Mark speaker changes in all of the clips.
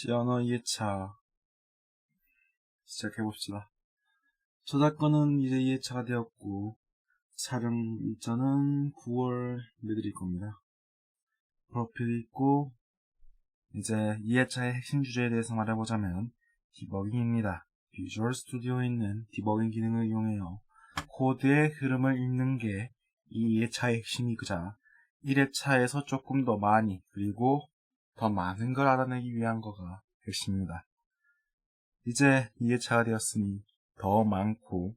Speaker 1: 언어 2회차 시작해봅시다. 저작권은 이제 2회차가 되었고 촬영 일정은 9월 내드릴 겁니다. 프로필이 있고 이제 2회차의 핵심 주제에 대해서 말해보자면 디버깅입니다. 비주얼 스튜디오에 있는 디버깅 기능을 이용해요 코드의 흐름을 읽는 게 이 2회차의 핵심이자 1회차에서 조금 더 많이 그리고 더 많은 걸 알아내기 위한 거가 핵심입니다. 이제 2회차가 되었으니 더 많고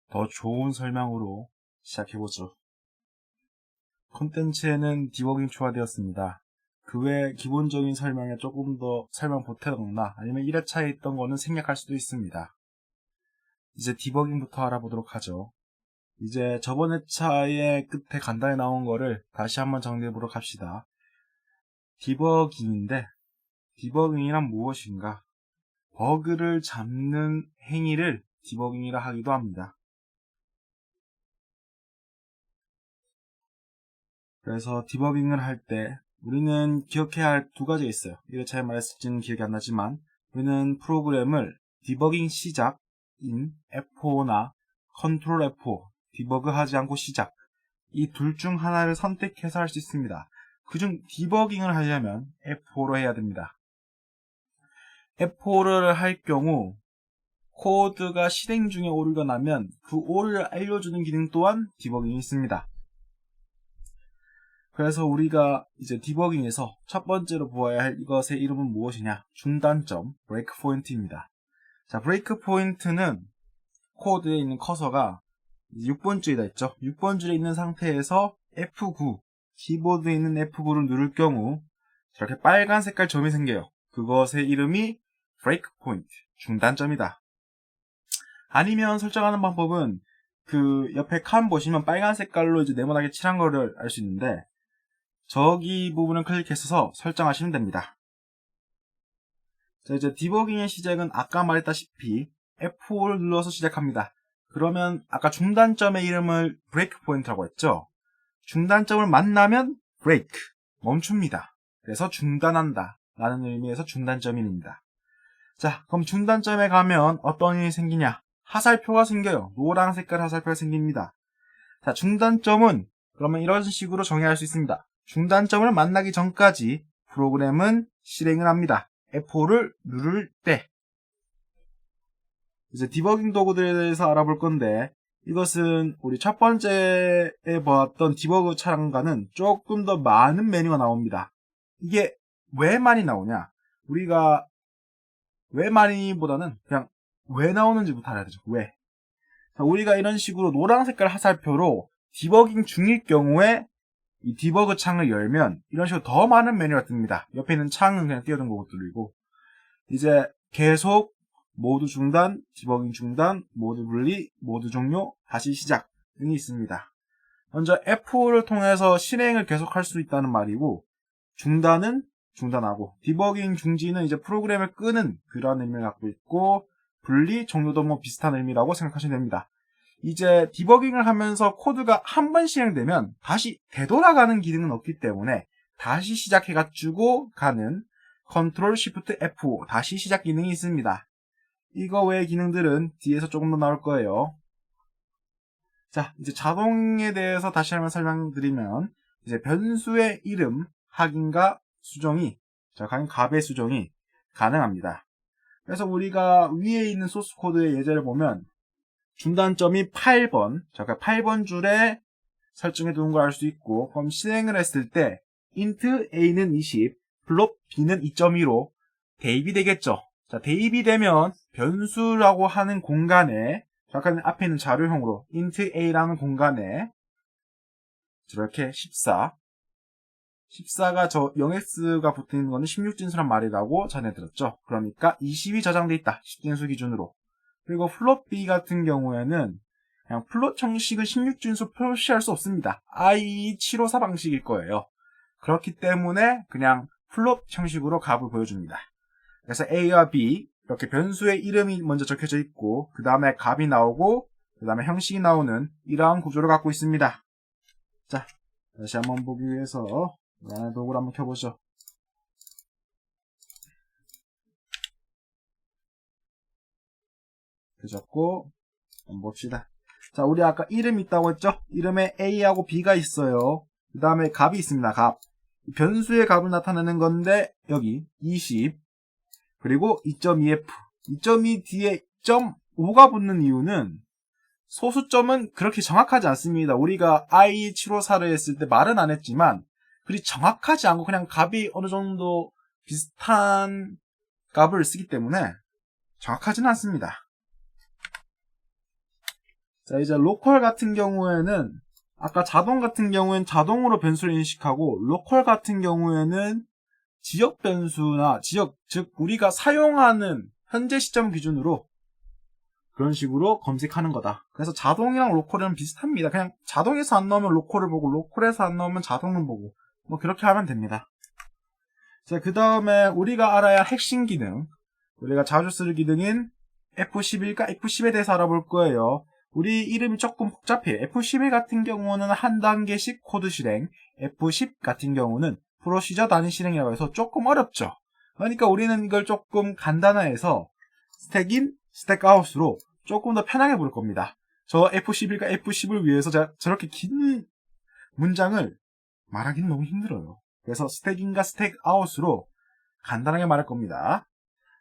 Speaker 1: 더 좋은 설명으로 시작해보죠. 콘텐츠에는 디버깅 추가되었습니다. 그 외 기본적인 설명에 조금 더 설명 보태거나 아니면 1회차에 있던 거는 생략할 수도 있습니다. 이제 디버깅부터 알아보도록 하죠. 이제 저번 회차의 끝에 간단히 나온 거를 다시 한번 정리해보도록 합시다. 디버깅인데 디버깅이란 무엇인가? 버그를 잡는 행위를 디버깅이라 하기도 합니다. 그래서 디버깅을 할 때 우리는 기억해야 할 두 가지가 있어요. 1회차에 말했을지는 기억이 안 나지만 우리는 프로그램을 디버깅 시작인 F5나 컨트롤 F5 디버그 하지 않고 시작 이 둘 중 하나를 선택해서 할 수 있습니다. 그중 디버깅을 하려면 F5로 해야 됩니다. F5를 할 경우 코드가 실행 중에 오류가 나면 그 오류를 알려주는 기능 또한 디버깅이 있습니다. 그래서 우리가 이제 디버깅에서 첫 번째로 보아야 할 이것의 이름은 무엇이냐? 중단점, 브레이크 포인트입니다. 자, 브레이크 포인트는 코드에 있는 커서가 6번 줄이다 했죠? 6번 줄에 있는 상태에서 F9, 키보드에 있는 F9를 누를 경우 저렇게 빨간 색깔 점이 생겨요. 그것의 이름이 브레이크 포인트, 중단점이다. 아니면 설정하는 방법은 그 옆에 칸 보시면 빨간 색깔로 이제 네모나게 칠한 거를 알 수 있는데 저기 부분을 클릭해서 설정하시면 됩니다. 자, 이제 디버깅의 시작은 아까 말했다시피 F5를 눌러서 시작합니다. 그러면 아까 중단점의 이름을 브레이크 포인트라고 했죠? 중단점을 만나면 브레이크, 멈춥니다. 그래서 중단한다 라는 의미에서 중단점입니다. 자, 그럼 중단점에 가면 어떤 일이 생기냐? 화살표가 생겨요. 노란 색깔 화살표가 생깁니다. 자, 중단점은 그러면 이런 식으로 정의할 수 있습니다. 중단점을 만나기 전까지 프로그램은 실행을 합니다. F5를 누를 때. 이제 디버깅 도구들에 대해서 알아볼 건데 이것은 우리 첫 번째에 보았던 디버그 차량과는 조금 더 많은 메뉴가 나옵니다. 이게 왜 많이 나오냐? 우리가 왜 많이보다는 그냥 왜 나오는지부터 알아야 되죠. 왜? 자, 우리가 이런 식으로 노란 색깔 화살표로 디버깅 중일 경우에 이 디버그 창을 열면 이런 식으로 더 많은 메뉴가 뜹니다. 옆에 있는 창은 그냥 띄워둔 거고 뚫리고 이제 계속 모드 중단, 디버깅 중단, 모드 분리, 모드 종료, 다시 시작 등이 있습니다. 먼저 F5를 통해서 실행을 계속할 수 있다는 말이고 중단은 중단하고 디버깅 중지는 이제 프로그램을 끄는 그런 의미를 갖고 있고 분리, 종료도 뭐 비슷한 의미라고 생각하시면 됩니다. 이제 디버깅을 하면서 코드가 한 번 실행되면 다시 되돌아가는 기능은 없기 때문에 다시 시작해가지고 가는 컨트롤 Shift F5 다시 시작 기능이 있습니다. 이거 외의 기능들은 뒤에서 조금 더 나올 거예요. 자, 이제 자동에 대해서 다시 한번 설명드리면 이제 변수의 이름 확인과 수정이 값의 수정이 가능합니다. 그래서 우리가 위에 있는 소스 코드의 예제를 보면 중단점이 8번, 그러니까 8번 줄에 설정해 두는 걸 알 수 있고 그럼 실행을 했을 때 int a는 20, 플롯 b는 2.2로 대입이 되겠죠. 자, 대입이 되면 변수라고 하는 공간에 잠깐 앞에 있는 자료형으로 int a라는 공간에 저렇게 14가 저 0x가 붙어있는 거는 16진수란 말이라고 전해 들었죠. 그러니까 20이 저장돼 있다. 10진수 기준으로. 그리고 플롯 b 같은 경우에는 그냥 플롯 형식을 16진수 표시할 수 없습니다. i754 방식일 거예요. 그렇기 때문에 그냥 플롯 형식으로 값을 보여줍니다. 그래서 a와 b 이렇게 변수의 이름이 먼저 적혀져 있고 그 다음에 값이 나오고 그 다음에 형식이 나오는 이러한 구조를 갖고 있습니다. 자, 다시 한번 보기 위해서 도구를 한번 켜보죠. 이렇게 적고 한번 봅시다. 자, 우리 아까 이름 있다고 했죠? 이름에 A하고 B가 있어요. 그 다음에 값이 있습니다. 값. 변수의 값을 나타내는 건데 여기 20 그리고 2.2f 2.2 뒤에 0.5가 붙는 이유는 소수점은 그렇게 정확하지 않습니다. 우리가 i754를 했을 때 말은 안 했지만 그리 정확하지 않고 그냥 값이 어느 정도 비슷한 값을 쓰기 때문에 정확하지는 않습니다. 자, 이제 로컬 같은 경우에는 아까 자동 같은 경우에는 자동으로 변수를 인식하고 로컬 같은 경우에는 지역 변수나 지역, 즉 우리가 사용하는 현재 시점 기준으로 그런 식으로 검색하는 거다. 그래서 자동이랑 로컬은 비슷합니다. 그냥 자동에서 안 나오면 로컬을 보고 로컬에서 안 나오면 자동을 보고 뭐 그렇게 하면 됩니다. 자, 그 다음에 우리가 알아야 할 핵심 기능, 우리가 자주 쓸 기능인 F11과 F10에 대해서 알아볼 거예요. 우리 이름이 조금 복잡해요. F11 같은 경우는 한 단계씩 코드 실행, F10 같은 경우는 프로시저 단위 실행이라고 해서 조금 어렵죠. 그러니까 우리는 이걸 조금 간단화해서 스택인, 스택아웃으로 조금 더 편하게 볼 겁니다. 저 F11과 F10을 위해서 제가 저렇게 긴 문장을 말하기는 너무 힘들어요. 그래서 스택인과 스택아웃으로 간단하게 말할 겁니다.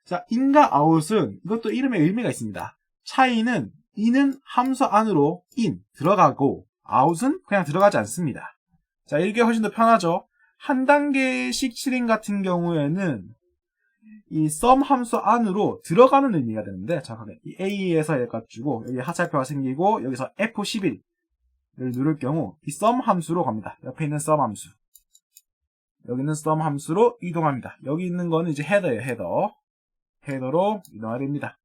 Speaker 1: 자, in과 out은 이것도 이름에 의미가 있습니다. 차이는 in은 함수 안으로 in 들어가고 out은 그냥 들어가지 않습니다. 자, 이게 훨씬 더 편하죠. 한 단계씩 실행 같은 경우에는 이 sum 함수 안으로 들어가는 의미가 되는데 잠깐만 이 A에서 해가지고 여기 하살표가 생기고 여기서 F11을 누를 경우 이 sum 함수로 갑니다. 옆에 있는 sum 함수 여기는 sum 함수로 이동합니다. 여기 있는 거는 이제 헤더예요. 헤더로 이동하게 됩니다.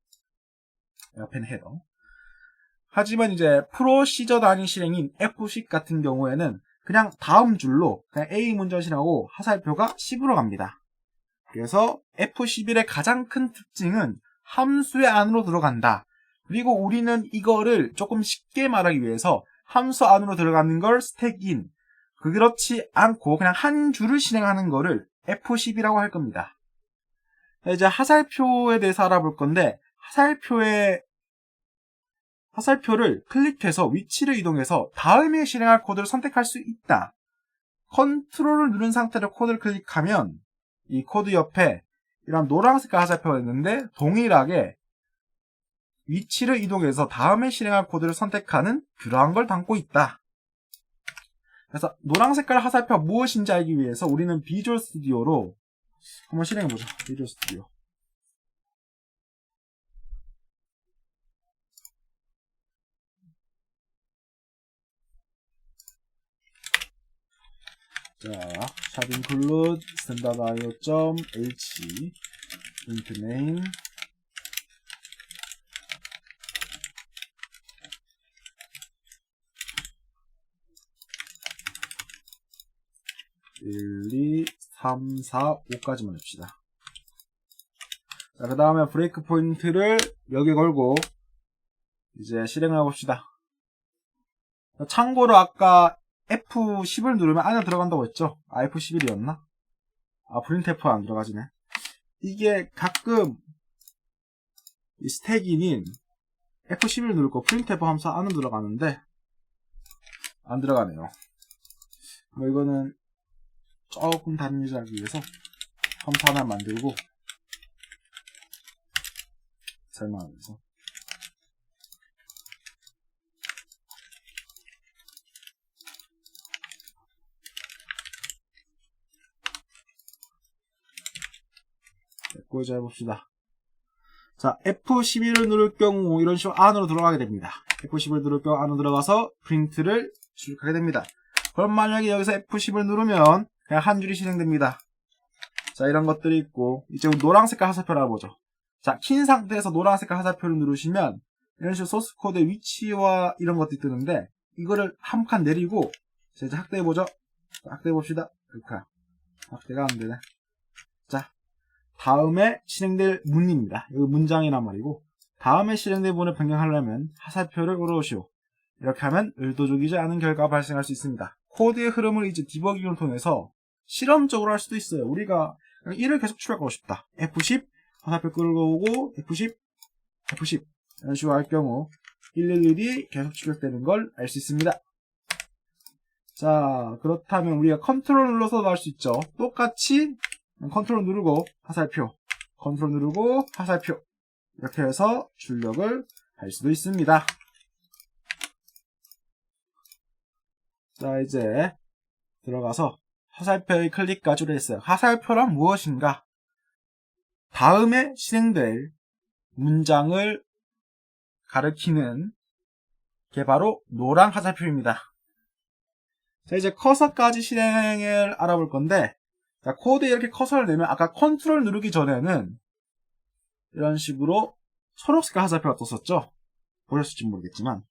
Speaker 1: 옆에는 헤더. 하지만 이제 프로시저 단위 실행인 F10 같은 경우에는 그냥 다음 줄로 그냥 A 문자 실행하고 하살표가 10으로 갑니다. 그래서 F11의 가장 큰 특징은 함수의 안으로 들어간다. 그리고 우리는 이거를 조금 쉽게 말하기 위해서 함수 안으로 들어가는 걸 스택인, 그렇지 않고 그냥 한 줄을 실행하는 거를 F10이라고 할 겁니다. 이제 하살표에 대해서 알아볼 건데 하살표를 클릭해서 위치를 이동해서 다음에 실행할 코드를 선택할 수 있다. 컨트롤을 누른 상태로 코드를 클릭하면 이 코드 옆에 이런 노란색깔 하살표가 있는데 동일하게 위치를 이동해서 다음에 실행할 코드를 선택하는 그러한 걸 담고 있다. 그래서 노란색깔 하살표가 무엇인지 알기 위해서 우리는 비주얼 스튜디오로 한번 실행해보죠. 비주얼 스튜디오. 자, 샵 include standard.io.h print name 1, 2, 3, 4, 5까지만 냅시다. 자, 그 다음에 브레이크 포인트를 여기 걸고 이제 실행을 해봅시다. 참고로 아까 F10을 누르면 안에 들어간다고 했죠? 아, F11이었나? 아, printf가 안 들어가지네. 이게 가끔 이 스택인인 F11을 누를 거 printf 함수 안으로 들어가는데 안 들어가네요. 뭐 이거는 조금 다른 일을 하기 위해서 함수 하나 만들고 설명하기 위해서 보여줘 해봅시다. 자, F11을 누를 경우 이런 식으로 안으로 들어가게 됩니다. F11을 누를 경우 안으로 들어가서 프린트를 출력하게 됩니다. 그럼 만약에 여기서 F10을 누르면 그냥 한 줄이 실행됩니다. 자, 이런 것들이 있고 이제 노란색깔 하살표를 알아보죠. 자, 킨 상태에서 노란색깔 하살표를 누르시면 이런 식으로 소스 코드의 위치와 이런 것들이 뜨는데 이거를 한 칸 내리고 자, 이제 확대해보죠. 자, 확대해봅시다. 이렇게 확대가 안되네. 자, 다음에 실행될 문입니다. 이거 문장이란 말이고 다음에 실행될 문을 변경하려면 하살표를 올려오시오. 이렇게 하면 의도적이지 않은 결과가 발생할 수 있습니다. 코드의 흐름을 이제 디버깅을 통해서 실험적으로 할 수도 있어요. 우리가 1을 계속 출력하고 싶다. F10 하살표 끌고 오고 F10 F10 이런 식으로 할 경우 111이 계속 출력되는 걸 알 수 있습니다. 자, 그렇다면 우리가 컨트롤 눌러서도 할 수 있죠. 똑같이 컨트롤 누르고 화살표, 컨트롤 누르고 화살표, 이렇게 해서 출력을 할 수도 있습니다. 자, 이제 들어가서 화살표의 클릭 가주를 했어요. 화살표란 무엇인가? 다음에 실행될 문장을 가리키는 게 바로 노란 화살표입니다. 자, 이제 커서까지 실행을 알아볼 건데, 자, 코드에 이렇게 커서를 내면 아까 컨트롤 누르기 전에는 이런 식으로 초록색 화살표가 떴었죠? 보셨을지 모르겠지만,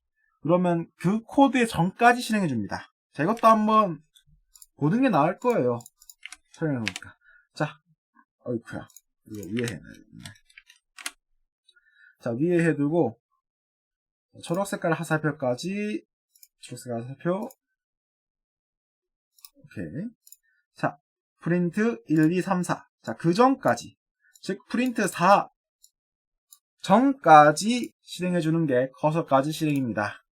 Speaker 1: 그러면 그 코드의 전까지 실행해 줍니다. 자, 이것도 한번 보는 게 나을 거예요. 설명해 보니까. 자, 어이쿠야. 이거 위에 해놔야겠네. 자, 위에 해두고, 초록색깔 화살표까지, 초록색깔 화살표, 오케이. 자, 프린트 1, 2, 3, 4. 자, 그 전까지. 즉, 프린트 4 전까지 실행해주는 게 커서까지 실행입니다.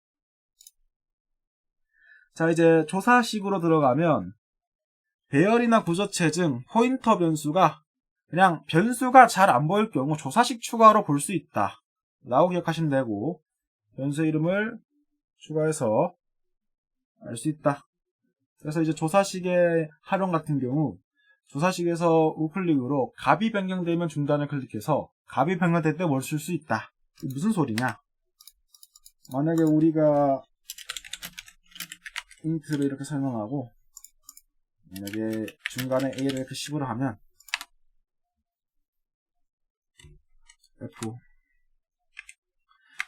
Speaker 1: 자, 이제 조사식으로 들어가면 배열이나 구조체 중 포인터 변수가 그냥 변수가 잘 안 보일 경우 조사식 추가로 볼 수 있다 라고 기억하시면 되고, 변수 이름을 추가해서 알 수 있다. 그래서 이제 조사식의 활용 같은 경우 조사식에서 우클릭으로 값이 변경되면 중단을 클릭해서 값이 변경될 때 뭘 쓸 수 있다. 이게 무슨 소리냐? 만약에 우리가 인트를 이렇게 설명하고 만약에 중간에 A를 이렇게 10으로 하면 F.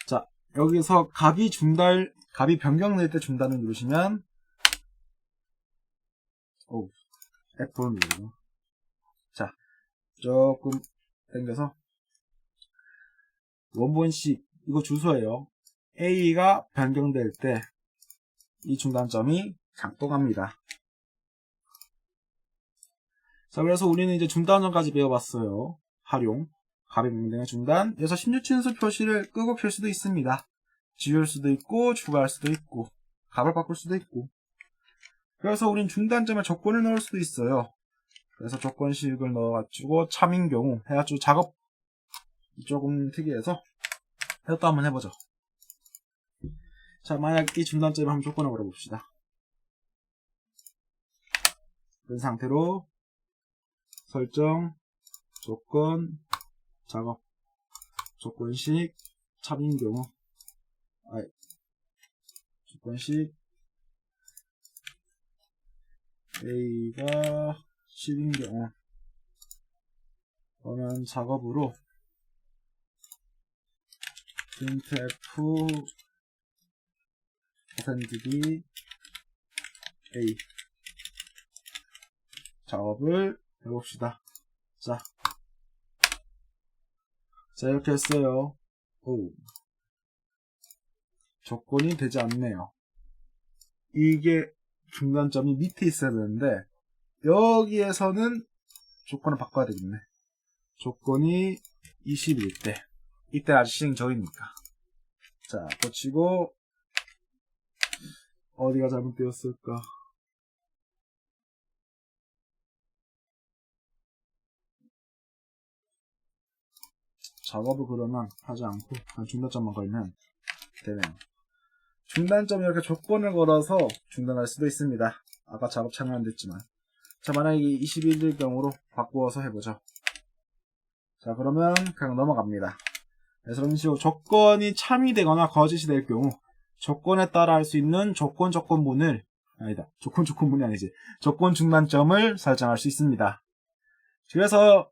Speaker 1: 자, 여기서 값이 변경될 때 중단을 누르시면 F를 누르고, 자, 조금 당겨서 원본식 이거 주소예요. A가 변경될 때 이 중단점이 작동합니다. 자, 그래서 우리는 이제 중단점까지 배워봤어요. 활용, 값의 변경의 중단. 그래서 16진수 표시를 끄고 켤 수도 있습니다. 지울 수도 있고 추가할 수도 있고 값을 바꿀 수도 있고. 그래서 우린 중단점에 조건을 넣을 수도 있어요. 그래서 조건식을 넣어가지고 참인 경우 해가지고 작업 조금 특이해서 이것도 한번 해보죠. 자, 만약 이 중단점에 한번 조건을 걸어봅시다. 그런 상태로 설정, 조건, 작업, 조건식, 참인 경우, 조건식 A가 10인 경우, 그러면 작업으로 printf %d A 작업을 해봅시다. 자, 이렇게 했어요. 조건이 되지 않네요. 이게 중단점이 밑에 있어야 되는데 여기에서는 조건을 바꿔야 되겠네. 조건이 20일 때, 이때 아직 실행 전이니까. 자, 고치고 어디가 잘못되었을까? 작업을 그러면 하지 않고 그냥 중단점만 걸면 되네요. 중단점에 이렇게 조건을 걸어서 중단할 수도 있습니다. 아까 작업 참여 안 됐지만. 자, 만약에 21일 경우로 바꾸어서 해보죠. 자, 그러면 그냥 넘어갑니다. 그래서 이런 식으로 조건이 참이 되거나 거짓이 될 경우 조건에 따라 할 수 있는 조건문을 조건문이 아니지. 조건 중단점을 설정할 수 있습니다. 그래서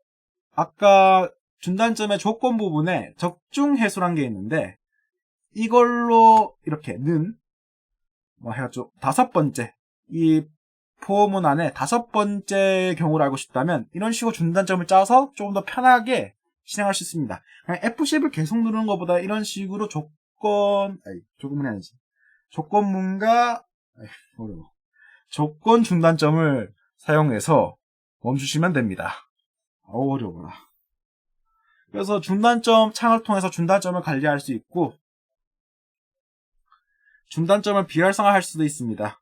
Speaker 1: 아까 중단점의 조건 부분에 적중 해수란 게 있는데 이걸로 이렇게 해가지고 5번째 이 포문 안에 5번째 경우를 알고 싶다면 이런 식으로 중단점을 짜서 조금 더 편하게 실행할 수 있습니다. 그냥 F10을 계속 누르는 것보다 이런 식으로 조건문이 아니지. 조건문과 조건 중단점을 사용해서 멈추시면 됩니다. 어려워라. 그래서 중단점 창을 통해서 중단점을 관리할 수 있고, 중단점을 비활성화할 수도 있습니다.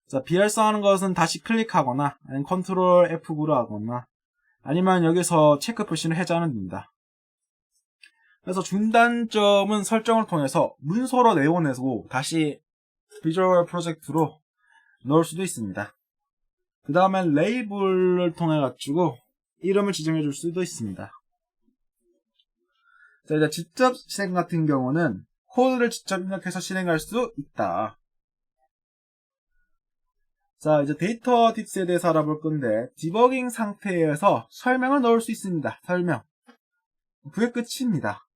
Speaker 1: 자, 비활성화하는 것은 다시 클릭하거나 아니면 컨트롤 F9로 하거나 아니면 여기서 체크 표시를 해제하면 됩니다. 그래서 중단점은 설정을 통해서 문서로 내보내고 다시 비주얼 프로젝트로 넣을 수도 있습니다. 그 다음에 레이블을 통해 가지고 이름을 지정해 줄 수도 있습니다. 자, 이제 직접 실행 같은 경우는 코드를 직접 입력해서 실행할 수 있다. 자, 이제 데이터 팁스에 대해서 알아볼 건데, 디버깅 상태에서 설명을 넣을 수 있습니다. 설명. 그게 끝입니다.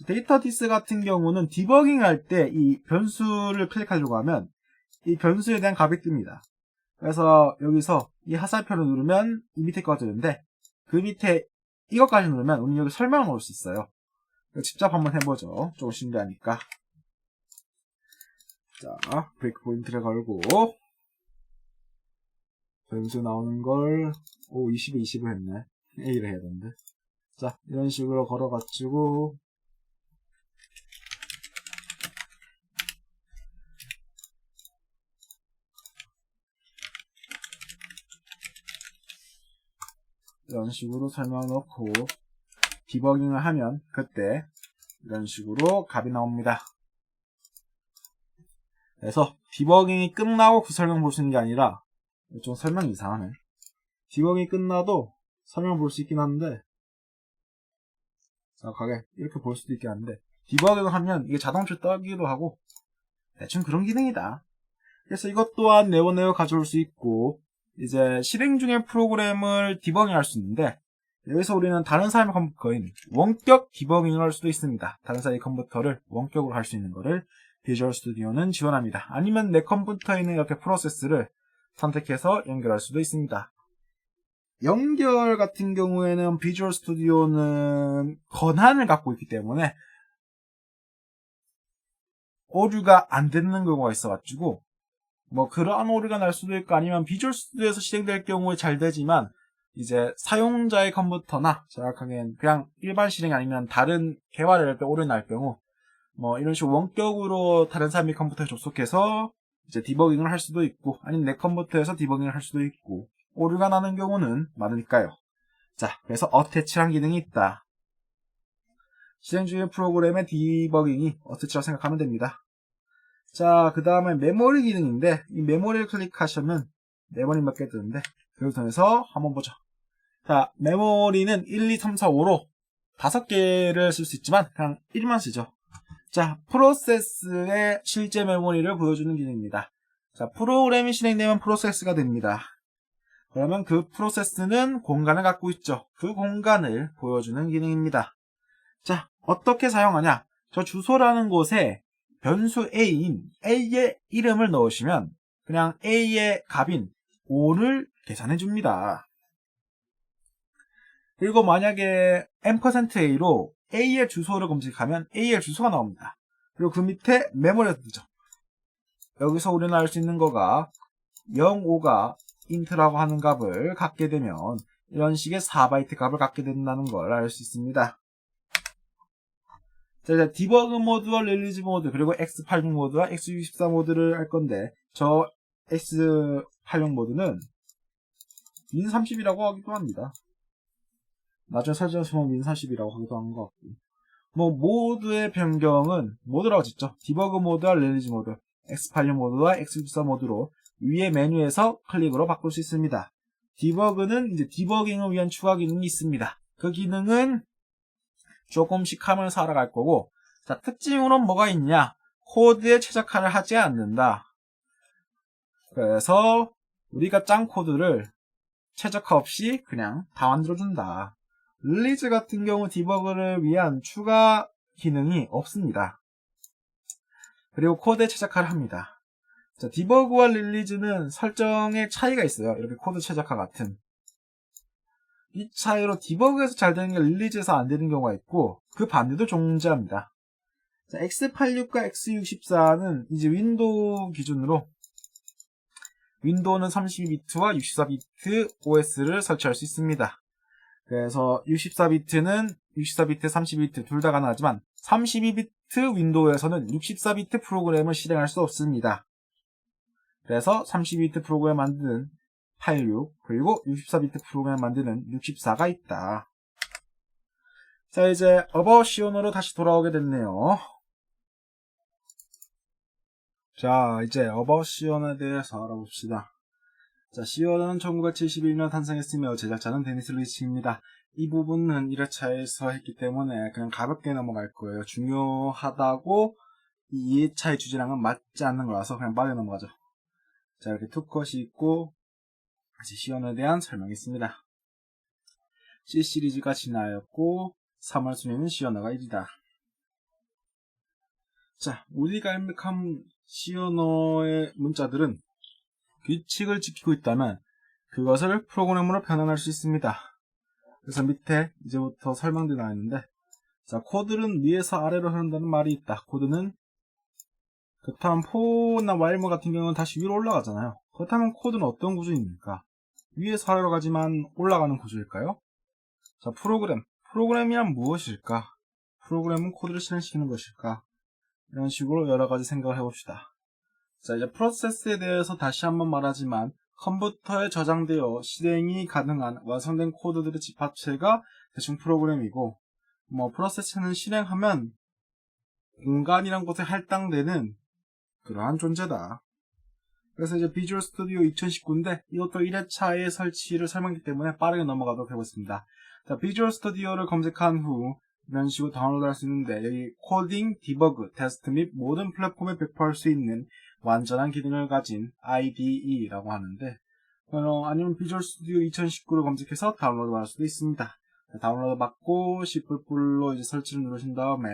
Speaker 1: 데이터 팁스 같은 경우는 디버깅 할 때 이 변수를 클릭하려고 하면 이 변수에 대한 값이 뜹니다. 그래서 여기서 이 하살표를 누르면 이 밑에 거가 뜨는데, 그 밑에 이것까지 누르면 우리 여기 설명을 넣을 수 있어요. 직접 한번 해보죠. 조금 신기하니까. 자, 브레이크 포인트를 걸고 변수 나오는 걸 20에 20을 했네. A를 해야 되는데. 자, 이런 식으로 걸어가지고 이런 식으로 설명을 넣고 디버깅을 하면 그때 이런 식으로 값이 나옵니다. 그래서 디버깅이 끝나고 그 설명 볼 수 있는 게 아니라, 좀 설명이 이상하네. 디버깅이 끝나도 설명 볼 수 있긴 한데, 정확하게 이렇게 볼 수도 있긴 한데, 디버깅을 하면 이게 자동으로 떠기도 하고 대충 그런 기능이다. 그래서 이것 또한 네오네오 가져올 수 있고, 이제 실행 중의 프로그램을 디버깅 할 수 있는데, 여기서 우리는 다른 사람의 컴퓨터인 원격 디버깅을 할 수도 있습니다. 다른 사람의 컴퓨터를 원격으로 할 수 있는 거를 비주얼 스튜디오는 지원합니다. 아니면 내 컴퓨터에 있는 이렇게 프로세스를 선택해서 연결할 수도 있습니다. 연결 같은 경우에는 비주얼 스튜디오는 권한을 갖고 있기 때문에 오류가 안 되는 경우가 있어가지고, 뭐 그러한 오류가 날 수도 있고, 아니면 비주얼 스튜디오에서 실행될 경우에 잘 되지만 이제 사용자의 컴퓨터나 정확하게 그냥 일반 실행이 아니면 다른 개발을 할 때 오류 날 경우, 뭐 이런 식으로 원격으로 다른 사람의 컴퓨터에 접속해서 이제 디버깅을 할 수도 있고, 아니면 내 컴퓨터에서 디버깅을 할 수도 있고, 오류가 나는 경우는 많으니까요. 자, 그래서 어태치란 기능이 있다. 실행 중인 프로그램의 디버깅이 어태치라고 생각하면 됩니다. 자, 그 다음에 메모리 기능인데, 이 메모리를 클릭하시면 메모리 몇 개 뜨는데, 그걸 통해서 한번 보죠. 자, 메모리는 1, 2, 3, 4, 5로 5개를 쓸 수 있지만 그냥 1만 쓰죠. 자, 프로세스의 실제 메모리를 보여주는 기능입니다. 자, 프로그램이 실행되면 프로세스가 됩니다. 그러면 그 프로세스는 공간을 갖고 있죠. 그 공간을 보여주는 기능입니다. 자, 어떻게 사용하냐? 저 주소라는 곳에 변수 A인 A의 이름을 넣으시면 그냥 A의 값인 5를 계산해 줍니다. 그리고 만약에 %A로 A의 주소를 검색하면 A의 주소가 나옵니다. 그리고 그 밑에 메모리가 뜨죠. 여기서 우리는 알 수 있는 거가 05가 int라고 하는 값을 갖게 되면 이런 식의 4바이트 값을 갖게 된다는 걸 알 수 있습니다. 자, 이제 디버그 모드와 릴리즈 모드, 그리고 X86 모드와 X64 모드를 할 건데, 저 X86 모드는 min30이라고 하기도 합니다. 나중에 설정해서 보면 min40이라고 하기도 하는 것 같고. 뭐, 모드의 변경은 모드라고 짓죠. 디버그 모드와 릴리즈 모드, X86 모드와 X64 모드로 위에 메뉴에서 클릭으로 바꿀 수 있습니다. 디버그는 이제 디버깅을 위한 추가 기능이 있습니다. 그 기능은 조금씩 하면서 알아갈 거고, 자, 특징으로는 뭐가 있냐? 코드에 최적화를 하지 않는다. 그래서 우리가 짠 코드를 최적화 없이 그냥 다 만들어준다. 릴리즈 같은 경우 디버그를 위한 추가 기능이 없습니다. 그리고 코드에 최적화를 합니다. 자, 디버그와 릴리즈는 설정의 차이가 있어요. 이렇게 코드 최적화 같은. 이 차이로 디버그에서 잘 되는 게 릴리즈에서 안 되는 경우가 있고, 그 반대도 존재합니다. 자, X86과 X64는 이제 윈도우 기준으로 윈도우는 32비트와 64비트 OS를 설치할 수 있습니다. 그래서 64비트는 64비트, 32비트 둘 다 가능하지만 32비트 윈도우에서는 64비트 프로그램을 실행할 수 없습니다. 그래서 32비트 프로그램 만드는 86 그리고 64비트 프로그램 만드는 64가 있다. 자, 이제 어바웃 시오너로 다시 돌아오게 됐네요. 자, 이제 어바웃 시오너에 대해서 알아봅시다. 자, 시오너는 1971년 탄생했으며 제작자는 데니스 리치입니다. 이 부분은 1회차에서 했기 때문에 그냥 가볍게 넘어갈 거예요. 중요하다고 이 2회차의 주제랑은 맞지 않는 거라서 그냥 빠르게 넘어가죠. 자, 이렇게 투컷이 있고 다시 시오너에 대한 설명이 있습니다. C 시리즈가 진화였고 3월 순위는 시오너가 1위다. 자, 우리가 입력한 시오너의 문자들은 규칙을 지키고 있다면 그것을 프로그램으로 변환할 수 있습니다. 그래서 밑에 이제부터 설명들이 나와 있는데, 자, 코드는 위에서 아래로 흐른다는 말이 있다. 코드는 그렇다면 for나 while 같은 경우는 다시 위로 올라가잖아요. 그렇다면 코드는 어떤 구조입니까? 위에서 아래로 가지만 올라가는 구조일까요? 자, 프로그램이란 무엇일까? 프로그램은 코드를 실행시키는 것일까? 이런 식으로 여러 가지 생각을 해봅시다. 자, 이제 프로세스에 대해서 다시 한번 말하지만 컴퓨터에 저장되어 실행이 가능한 완성된 코드들의 집합체가 대충 프로그램이고, 프로세스는 실행하면 공간이란 곳에 할당되는 그러한 존재다. 그래서 이제 비주얼 스튜디오 2019인데 이것도 1회차의 설치를 설명했기 때문에 빠르게 넘어가도록 해보겠습니다. 자, 비주얼 스튜디오를 검색한 후 이런 식으로 다운로드 할 수 있는데, 여기 코딩, 디버그, 테스트 및 모든 플랫폼에 배포할 수 있는 완전한 기능을 가진 IDE라고 하는데, 아니면 비주얼 스튜디오 2019를 검색해서 다운로드 받을 수도 있습니다. 다운로드 받고 C++로 이제 설치를 누르신 다음에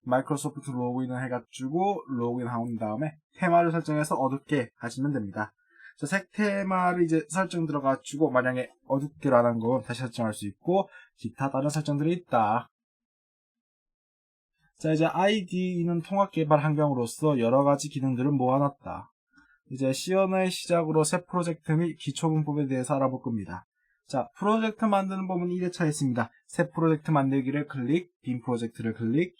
Speaker 1: 마이크로소프트 로그인을 해가지고 로그인 한 다음에 테마를 설정해서 어둡게 하시면 됩니다. 색 테마를 이제 설정 들어가지고 만약에 어둡게로 안 한 거 다시 설정할 수 있고, 기타 다른 설정들이 있다. 자, 이제 IDE는 통합 개발 환경으로서 여러 가지 기능들을 모아놨다. 이제 시오너의 시작으로 새 프로젝트 및 기초 문법에 대해서 알아볼 겁니다. 자, 프로젝트 만드는 법은 1회차에 있습니다. 새 프로젝트 만들기를 클릭, 빈 프로젝트를 클릭,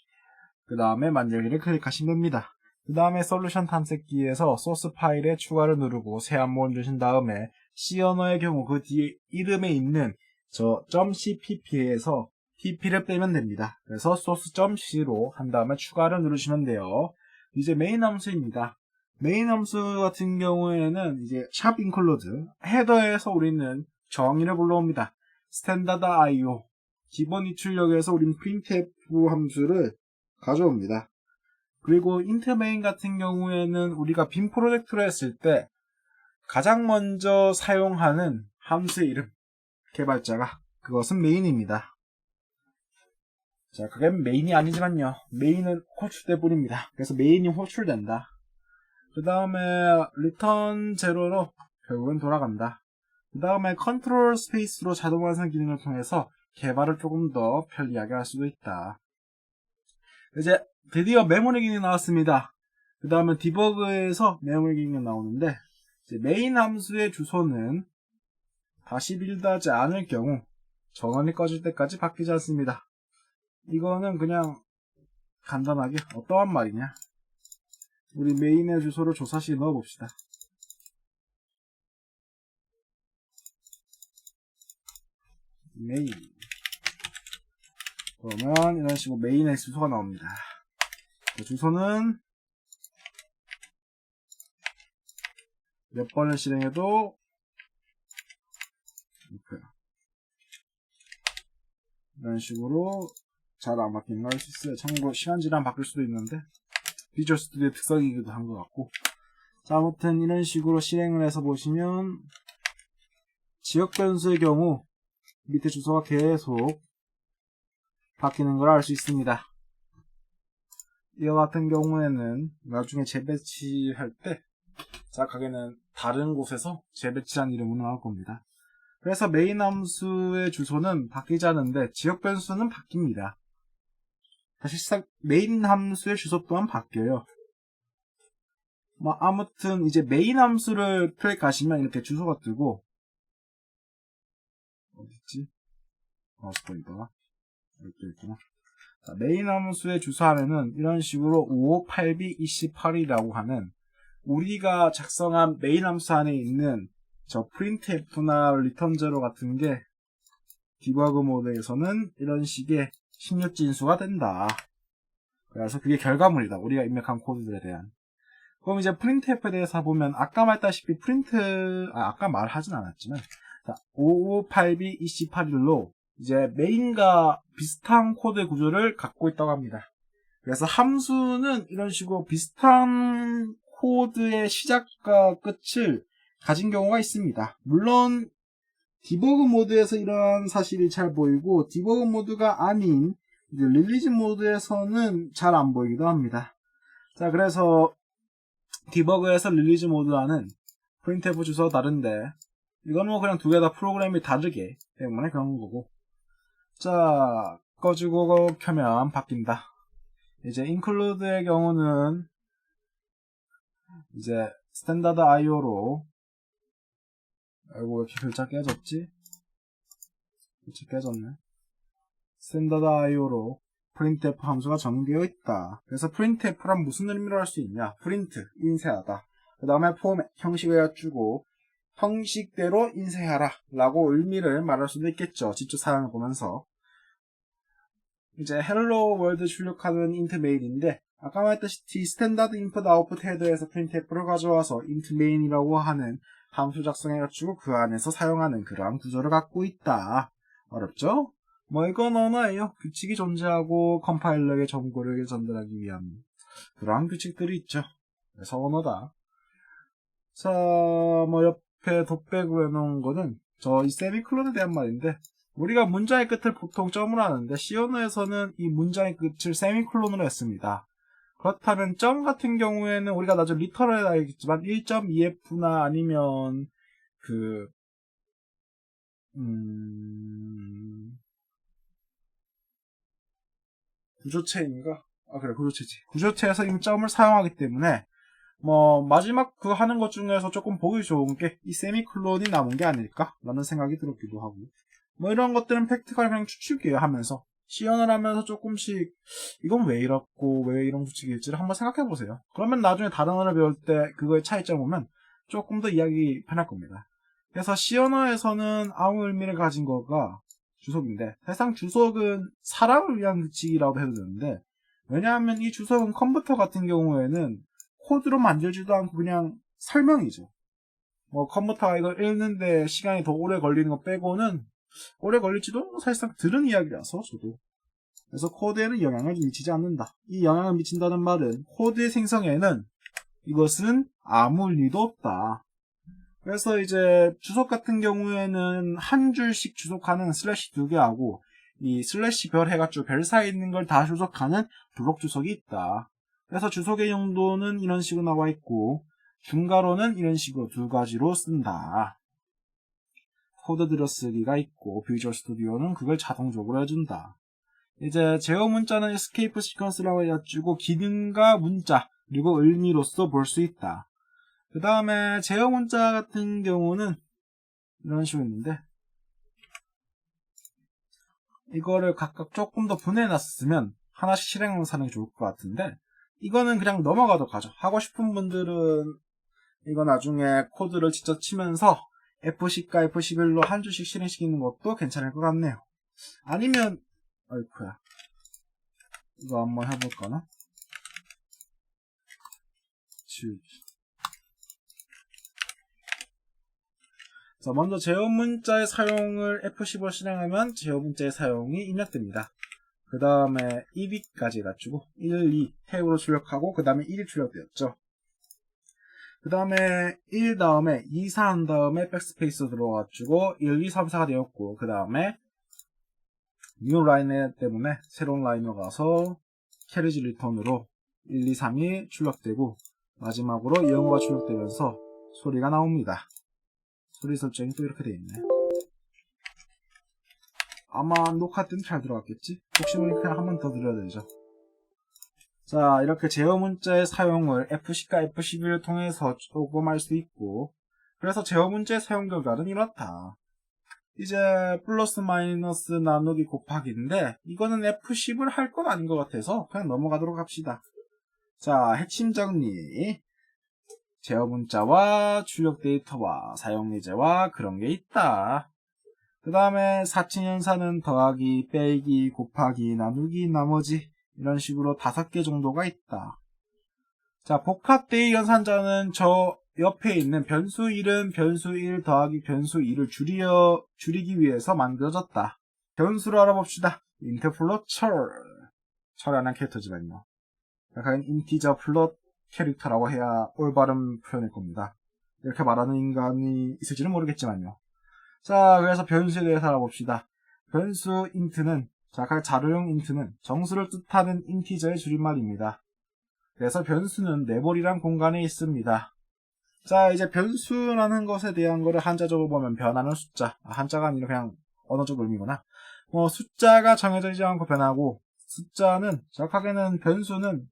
Speaker 1: 그 다음에 만들기를 클릭하시면 됩니다. 그 다음에 솔루션 탐색기에서 소스 파일에 추가를 누르고 새 항목을 누르신 다음에 시오너의 경우 그 뒤에 이름에 있는 저 .cpp에서 TP를 빼면 됩니다. 그래서 source.c로 한 다음에 추가를 누르시면 돼요. 이제 메인 함수입니다. 메인 함수 같은 경우에는 이제 샵 include 헤더에서 우리는 정의를 불러옵니다. standard IO 기본 입출력에서 우리는 printf 함수를 가져옵니다. 그리고 int main 같은 경우에는 우리가 빈 프로젝트로 했을 때 가장 먼저 사용하는 함수의 이름, 개발자가 그것은 메인입니다. 자, 그게 메인이 아니지만요, 메인은 호출될 뿐입니다. 그래서 메인이 호출된다. 그 다음에 return 제로로 결국은 돌아간다. 그 다음에 컨트롤 스페이스로 자동 완성 기능을 통해서 개발을 조금 더 편리하게 할 수도 있다. 이제 드디어 메모리 기능이 나왔습니다. 그 다음에 디버그에서 메모리 기능이 나오는데, 이제 메인 함수의 주소는 다시 빌드하지 않을 경우 전원이 꺼질 때까지 바뀌지 않습니다. 이거는 그냥 간단하게 어떠한 말이냐, 우리 메인의 주소를 조사시에 넣어봅시다. 메인, 그러면 이런 식으로 메인의 주소가 나옵니다. 그 주소는 몇 번을 실행해도 이런 식으로 잘 안 바뀌는 걸 할 수 있어요. 참고로 시간 지나면 바뀔 수도 있는데 비주얼 스튜디오의 특성이기도 한 것 같고, 자, 아무튼 이런 식으로 실행을 해서 보시면 지역 변수의 경우 밑에 주소가 계속 바뀌는 걸 알 수 있습니다. 이와 같은 경우에는 나중에 재배치할 때 자각에는 다른 곳에서 재배치한 이름으로 나올 겁니다. 그래서 메인 함수의 주소는 바뀌지 않는데 지역 변수는 바뀝니다. 사실상 메인 함수의 주소 또한 바뀌어요. 아무튼 이제 메인 함수를 클릭하시면 이렇게 주소가 뜨고, 어딨지? 마우스 포인터가 이렇게 있구나. 자, 메인 함수의 주소안에는 이런 식으로 558228이라고 하는 우리가 작성한 메인 함수 안에 있는 저 printf나 return 0 같은 게 디버그 모드에서는 이런 식의 16진수가 된다. 그래서 그게 결과물이다. 우리가 입력한 코드들에 대한. 그럼 이제 printf에 대해서 보면 아까 말했다시피 아까 말하진 않았지만 558228일로 이제 메인과 비슷한 코드 구조를 갖고 있다고 합니다. 그래서 함수는 이런 식으로 비슷한 코드의 시작과 끝을 가진 경우가 있습니다. 물론 디버그 모드에서 이러한 사실이 잘 보이고 디버그 모드가 아닌 이제 릴리즈 모드에서는 잘 안 보이기도 합니다. 자, 그래서 디버그에서 릴리즈 모드와는 printf 주소 다른데 이건 뭐 그냥 두 개 다 프로그램이 다르기 때문에 그런 거고. 자, 꺼지고 켜면 바뀐다. 이제 include의 경우는 이제 스탠다드 IO로 아이고 왜 이렇게 글자 깨졌지? 글자 깨졌네. 스탠다드 IO로 printf 함수가 정의되어 있다. 그래서 printf란 무슨 의미로 할 수 있냐? print, 인쇄하다. 그 다음에 포맷, 형식을 해주고 형식대로 인쇄하라 라고 의미를 말할 수도 있겠죠. 직접 사용해 보면서. 이제 hello world 출력하는 int main인데 아까 말했다시피 스탠다드 input output 헤더에서 printf를 가져와서 int main이라고 하는 함수 작성해가지고 그 안에서 사용하는 그러한 구조를 갖고 있다. 어렵죠? 뭐 이건 언어예요. 규칙이 존재하고 컴파일러에게 정보를 전달하기 위한 그러한 규칙들이 있죠. 그래서 언어다. 자, 뭐 옆에 덧배고 해놓은 거는 이 세미콜론에 대한 말인데 우리가 문장의 끝을 보통 점으로 하는데 C 언어에서는 이 문장의 끝을 세미콜론으로 했습니다. 그렇다면 점 같은 경우에는 우리가 나중에 리터럴에 알겠지만 1.2f나 아니면 구조체인가? 아 그래 구조체지. 구조체에서 이 점을 사용하기 때문에 뭐 마지막 그 하는 것 중에서 조금 보기 좋은 게 이 세미콜론이 남은 게 아닐까? 라는 생각이 들었기도 하고 뭐 이런 것들은 팩트가 그냥 추측이에요 하면서 시연을 하면서 조금씩 이건 왜 이렇고 왜 이런 규칙일지를 한번 생각해 보세요. 그러면 나중에 다른 언어를 배울 때 그거의 차이점을 보면 조금 더 이야기 편할 겁니다. 그래서 C 언어에서는 아무 의미를 가진 거가 주석인데 사실상 주석은 사람을 위한 규칙이라고 해도 되는데 왜냐하면 이 주석은 컴퓨터 같은 경우에는 코드로 만들지도 않고 그냥 설명이죠. 뭐 컴퓨터가 이걸 읽는데 시간이 더 오래 걸리는 거 빼고는 오래 걸릴지도 사실상 들은 이야기라서 저도. 그래서 코드에는 영향을 미치지 않는다. 이 영향을 미친다는 말은 코드의 생성에는 이것은 아무 의미도 없다. 그래서 이제 주석 같은 경우에는 한 줄씩 주석하는 슬래시 2개 하고 이 슬래시 별 해가지고 별 사이에 있는 걸 다 주석하는 블록 주석이 있다. 그래서 주석의 용도는 이런 식으로 나와 있고 중괄호는 이런 식으로 두 가지로 쓴다. 코드 들어쓰기가 있고 비주얼 스튜디오는 그걸 자동적으로 해준다. 이제 제어 문자는 escape 시퀀스라고 해가지고 기능과 문자 그리고 의미로서 볼 수 있다. 그 다음에 제어 문자 같은 경우는 이런 식으로 있는데 이거를 각각 조금 더 분해해놨으면 하나씩 실행하면서 하는 게 좋을 것 같은데 이거는 그냥 넘어가도 가죠. 하고 싶은 분들은 이거 나중에 코드를 직접 치면서 F10과 F11로 한 줄씩 실행시키는 것도 괜찮을 것 같네요. 아니면 어이쿠야 이거 한번 해볼까나? 자, 먼저 제어 문자의 사용을 F15 실행하면 제어 문자의 사용이 입력됩니다. 그 다음에 2비까지 해가지고 1, 2 태우로 출력하고 그 다음에 1이 출력되었죠. 그 다음에 1 다음에 2, 4 한 다음에 백스페이스 들어가지고 1, 2, 3, 4가 되었고 그 다음에 뉴 라인 때문에 새로운 라인으로 가서 캐리지 리턴으로 1, 2, 3이 출력되고 마지막으로 영어가 출력되면서 소리가 나옵니다. 소리 설정이 또 이렇게 되어 있네. 아마 녹화 때는 잘 들어갔겠지? 혹시 모르니 그냥 한 번 더 드려야 되죠. 자, 이렇게 제어 문자의 사용을 F10과 F11을 통해서 조금 할 수 있고 그래서 제어 문자의 사용 결과는 이렇다. 이제 플러스 마이너스 나누기 곱하기인데 이거는 F10을 할 건 아닌 것 같아서 그냥 넘어가도록 합시다. 자, 핵심 정리. 제어 문자와 출력 데이터와 사용 예제와 그런 게 있다. 그 다음에 사칙연산은 더하기, 빼기, 곱하기, 나누기, 나머지 이런 식으로 5개 정도가 있다. 자, 복합대의 연산자는 저 옆에 있는 변수 1은 변수 1 더하기 변수 2를 줄이기 위해서 만들어졌다. 변수를 알아봅시다. int 플롯 철이라는 캐릭터지만요. 약간 인티저 플롯 캐릭터라고 해야 올바른 표현일 겁니다. 이렇게 말하는 인간이 있을지는 모르겠지만요. 자, 그래서 변수에 대해서 알아봅시다. 변수 int는, 자, 각 자료용 int는 정수를 뜻하는 인티저의 줄임말입니다. 그래서 변수는 네모리란 공간에 있습니다. 자, 이제 변수라는 것에 대한 거를 한자적으로 보면 변하는 숫자. 한자가 아니라 그냥 언어적 의미구나. 숫자가 정해지지 않고 변하고, 숫자는, 정확하게는 변수는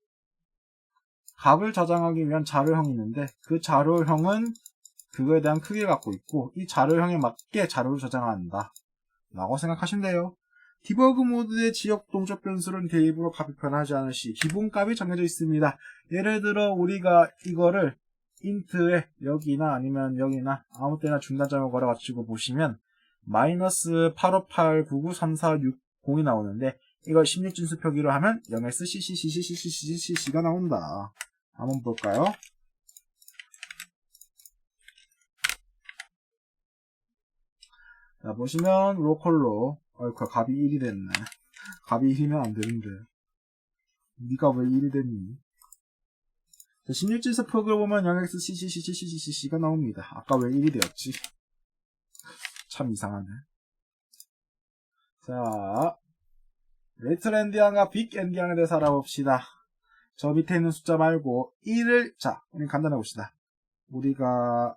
Speaker 1: 값을 저장하기 위한 자료형이 있는데, 그 자료형은 그거에 대한 크기를 갖고 있고, 이 자료형에 맞게 자료를 저장한다. 라고 생각하시면 돼요. 디버그 모드의 지역 동적 변수는 대입으로 값이 변하지 않을 시 기본값이 정해져 있습니다. 예를 들어 우리가 이거를 int에 여기나 아니면 여기나 아무 때나 중단점을 걸어가지고 보시면 마이너스 858993460이 나오는데 이걸 16진수 표기로 하면 0xcccccccc가 나온다. 한번 볼까요? 자, 보시면 로컬로 어이쿠 값이 1이 됐네. 값이 1이면 안 되는데 니가 왜 1이 됐니? 16진수 표기를 보면 0xcccccccc가 나옵니다. 아까 왜 1이 되었지? 참 이상하네. 자, 리틀 엔디안과 빅 엔디안에 대해서 알아봅시다. 저 밑에 있는 숫자 말고 1을, 자, 우리 간단해 봅시다. 우리가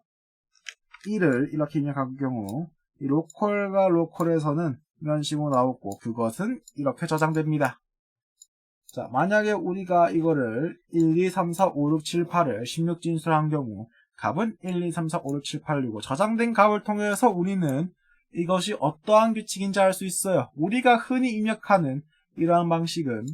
Speaker 1: 1을 이렇게 입력할 경우 이 로컬과 로컬에서는 이런 식으로 나오고 그것은 이렇게 저장됩니다. 자, 만약에 우리가 이거를 1, 2, 3, 4, 5, 6, 7, 8을 16진수로 한 경우 값은 1, 2, 3, 4, 5, 6, 7, 8이고 저장된 값을 통해서 우리는 이것이 어떠한 규칙인지 알 수 있어요. 우리가 흔히 입력하는 이러한 방식은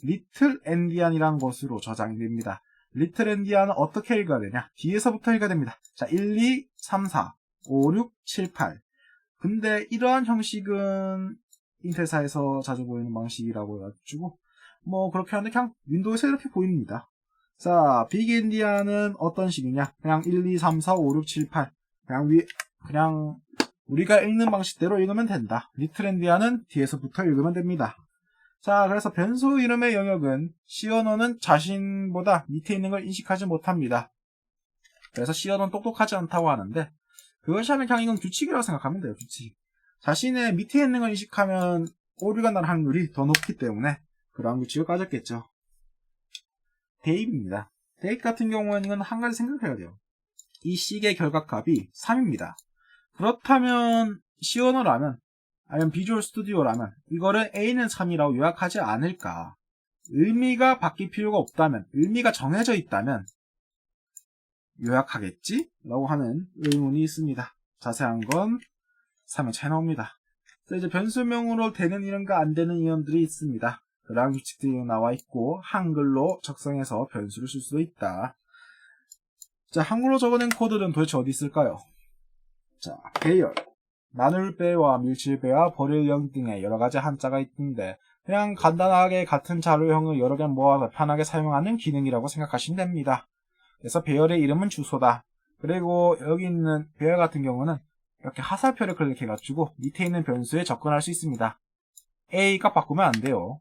Speaker 1: 리틀 엔디안이라는 것으로 저장이 됩니다. 리틀 엔디안은 어떻게 읽어야 되냐? 뒤에서부터 읽어야 됩니다. 자, 1, 2, 3, 4, 5, 6, 7, 8. 근데 이러한 형식은 인텔사에서 자주 보이는 방식이라고 해가지고 그렇게 하는데 그냥 윈도우에서 이렇게 보입니다. 자, 빅 엔디안은 어떤 식이냐? 그냥 1, 2, 3, 4, 5, 6, 7, 8 그냥 우리가 읽는 방식대로 읽으면 된다. 리틀 엔디안은 뒤에서부터 읽으면 됩니다. 자, 그래서 변수 이름의 영역은 C 언어는 자신보다 밑에 있는 걸 인식하지 못합니다. 그래서 C 언어는 똑똑하지 않다고 하는데 그것이 하면 그냥 이건 규칙이라고 생각하면 돼요. 규칙. 자신의 밑에 있는 걸 인식하면 오류가 날 확률이 더 높기 때문에 그러한 규칙을 가졌겠죠. 대입입니다. 대입 같은 경우에는 이건 한 가지 생각해야 돼요. 이 C의 결과값이 3입니다. 그렇다면 C 언어라면 아니면 비주얼 스튜디오라면 이거를 A는 3이라고 요약하지 않을까? 의미가 바뀔 필요가 없다면, 의미가 정해져 있다면 요약하겠지? 라고 하는 의문이 있습니다. 자세한 건 3회차에 나옵니다. 이제 변수명으로 되는 이름과 안 되는 이름들이 있습니다. 그러한 규칙들이 나와 있고 한글로 작성해서 변수를 쓸 수도 있다. 자, 한글로 적어낸 코드는 도대체 어디 있을까요? 자, 배열, 나눌 배와 밀칠 배와 버릴 영 등의 여러가지 한자가 있는데 그냥 간단하게 같은 자료형을 여러 개 모아서 편하게 사용하는 기능이라고 생각하시면 됩니다. 그래서 배열의 이름은 주소다. 그리고 여기 있는 배열 같은 경우는 이렇게 하살표를 클릭해가지고 밑에 있는 변수에 접근할 수 있습니다. A가 바꾸면 안 돼요.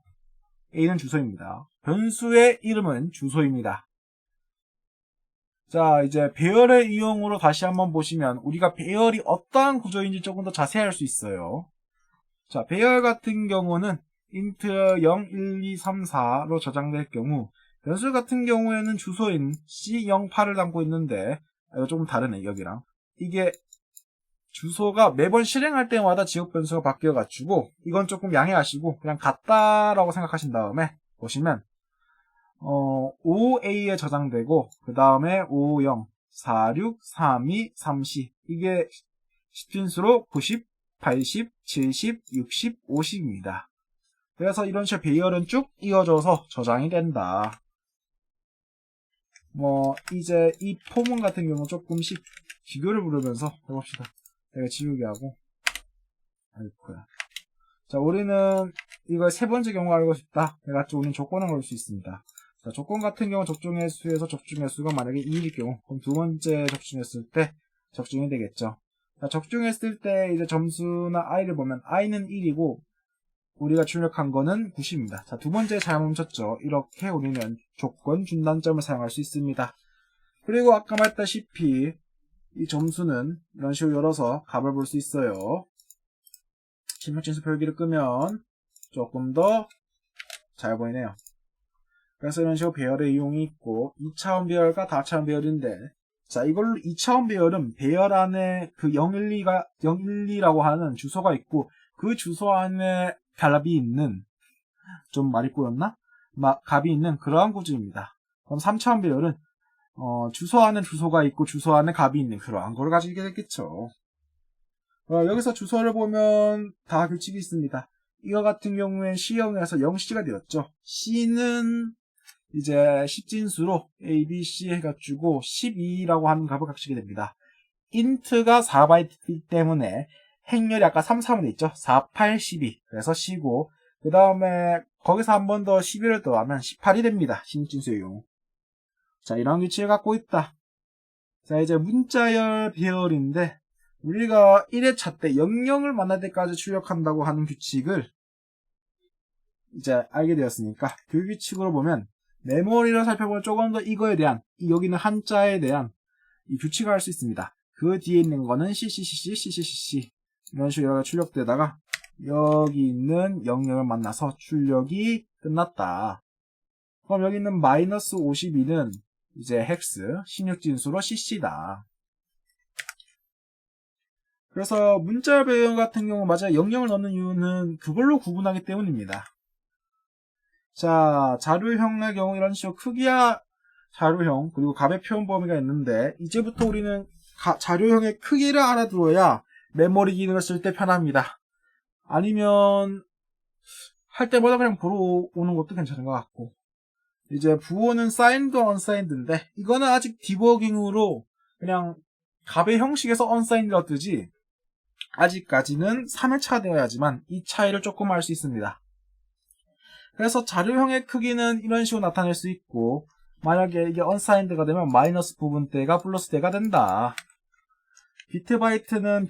Speaker 1: A는 주소입니다. 변수의 이름은 주소입니다. 자, 이제 배열의 이용으로 다시 한번 보시면 우리가 배열이 어떠한 구조인지 조금 더 자세히 알 수 있어요. 자, 배열 같은 경우는 int 0, 1, 2, 3, 4로 저장될 경우 변수 같은 경우에는 주소인 C08을 담고 있는데 이거 조금 다르네, 여기랑. 이게 주소가 매번 실행할 때마다 지역 변수가 바뀌어가지고 이건 조금 양해하시고 그냥 같다라고 생각하신 다음에 보시면 5A에 저장되고 그 다음에 50, 46, 32, 30 이게 10진수로 90, 80, 70, 60, 50입니다. 그래서 이런 식으로 배열은 쭉 이어져서 저장이 된다. 이제 이 포문 같은 경우 조금씩 비교를 부르면서 해봅시다. 내가 지우게 하고. 아이고야. 자, 우리는 이걸 세 번째 경우 알고 싶다. 내가 우리는 조건을 걸 수 있습니다. 자, 조건 같은 경우 적중의 수에서 적중의 수가 만약에 2일 경우, 그럼 두 번째 적중했을 때 적중이 되겠죠. 자, 적중했을 때 이제 점수나 i를 보면 i는 1이고 우리가 출력한 거는 90입니다. 자, 두 번째 잘 멈췄죠. 이렇게 우리는 조건 준단점을 사용할 수 있습니다. 그리고 아까 말했다시피 이 점수는 이런 식으로 열어서 값을 볼 수 있어요. 심력진수 표기를 끄면 조금 더 잘 보이네요. 그래서 이런 식으로 배열의 이용이 있고 2차원 배열과 다차원 배열인데, 자, 이걸로 2차원 배열은 배열 안에 그 012라고 하는 주소가 있고 그 주소 안에 값이 있는, 좀 말이 꼬였나? 값이 있는 그러한 구조입니다. 그럼 3차원 배열은 주소 안에 주소가 있고 주소 안에 값이 있는 그러한 걸 가지게 되겠죠. 여기서 주소를 보면 다 규칙이 있습니다. 이거 같은 경우엔 C형에서 0C가 되었죠. C는 이제 10진수로 A, B, C 해가지고 12라고 하는 값을 갖추게 됩니다. int가 4바이트이기 때문에 행렬이 아까 3, 3으로 돼 있죠. 4, 8, 12. 그래서 C고, 그 다음에 거기서 한 번 더 12를 더하면 18이 됩니다. 16진수의 경우. 자, 이런 규칙을 갖고 있다. 자, 이제 문자열 배열인데 우리가 1회차 때 00을 만날 때까지 출력한다고 하는 규칙을 이제 알게 되었으니까 그 규칙으로 보면 메모리를 살펴보면 조금 더 이거에 대한, 여기는 한자에 대한 이 규칙을 알 수 있습니다. 그 뒤에 있는 거는 CCCC, CCCC 이런 식으로 출력되다가 여기 있는 00을 만나서 출력이 끝났다. 그럼 여기 있는 마이너스 52는 이제 헥스, 16진수로 CC다. 그래서 문자 배열 같은 경우 맞아요. 00을 넣는 이유는 그걸로 구분하기 때문입니다. 자, 자료형의 경우 이런 식으로 크기와 자료형 그리고 값의 표현 범위가 있는데 이제부터 우리는 자료형의 크기를 알아들어야 메모리 기능을 쓸 때 편합니다. 아니면 할 때마다 그냥 보러 오는 것도 괜찮은 것 같고, 이제 부호는 signed, unsigned인데 이거는 아직 디버깅으로 그냥 값의 형식에서 unsigned라고 뜨지 아직까지는 3회차가 되어야지만 이 차이를 조금 알 수 있습니다. 그래서 자료형의 크기는 이런 식으로 나타낼 수 있고, 만약에 이게 unsigned가 되면 마이너스 부분대가 플러스 대가 된다. 비트는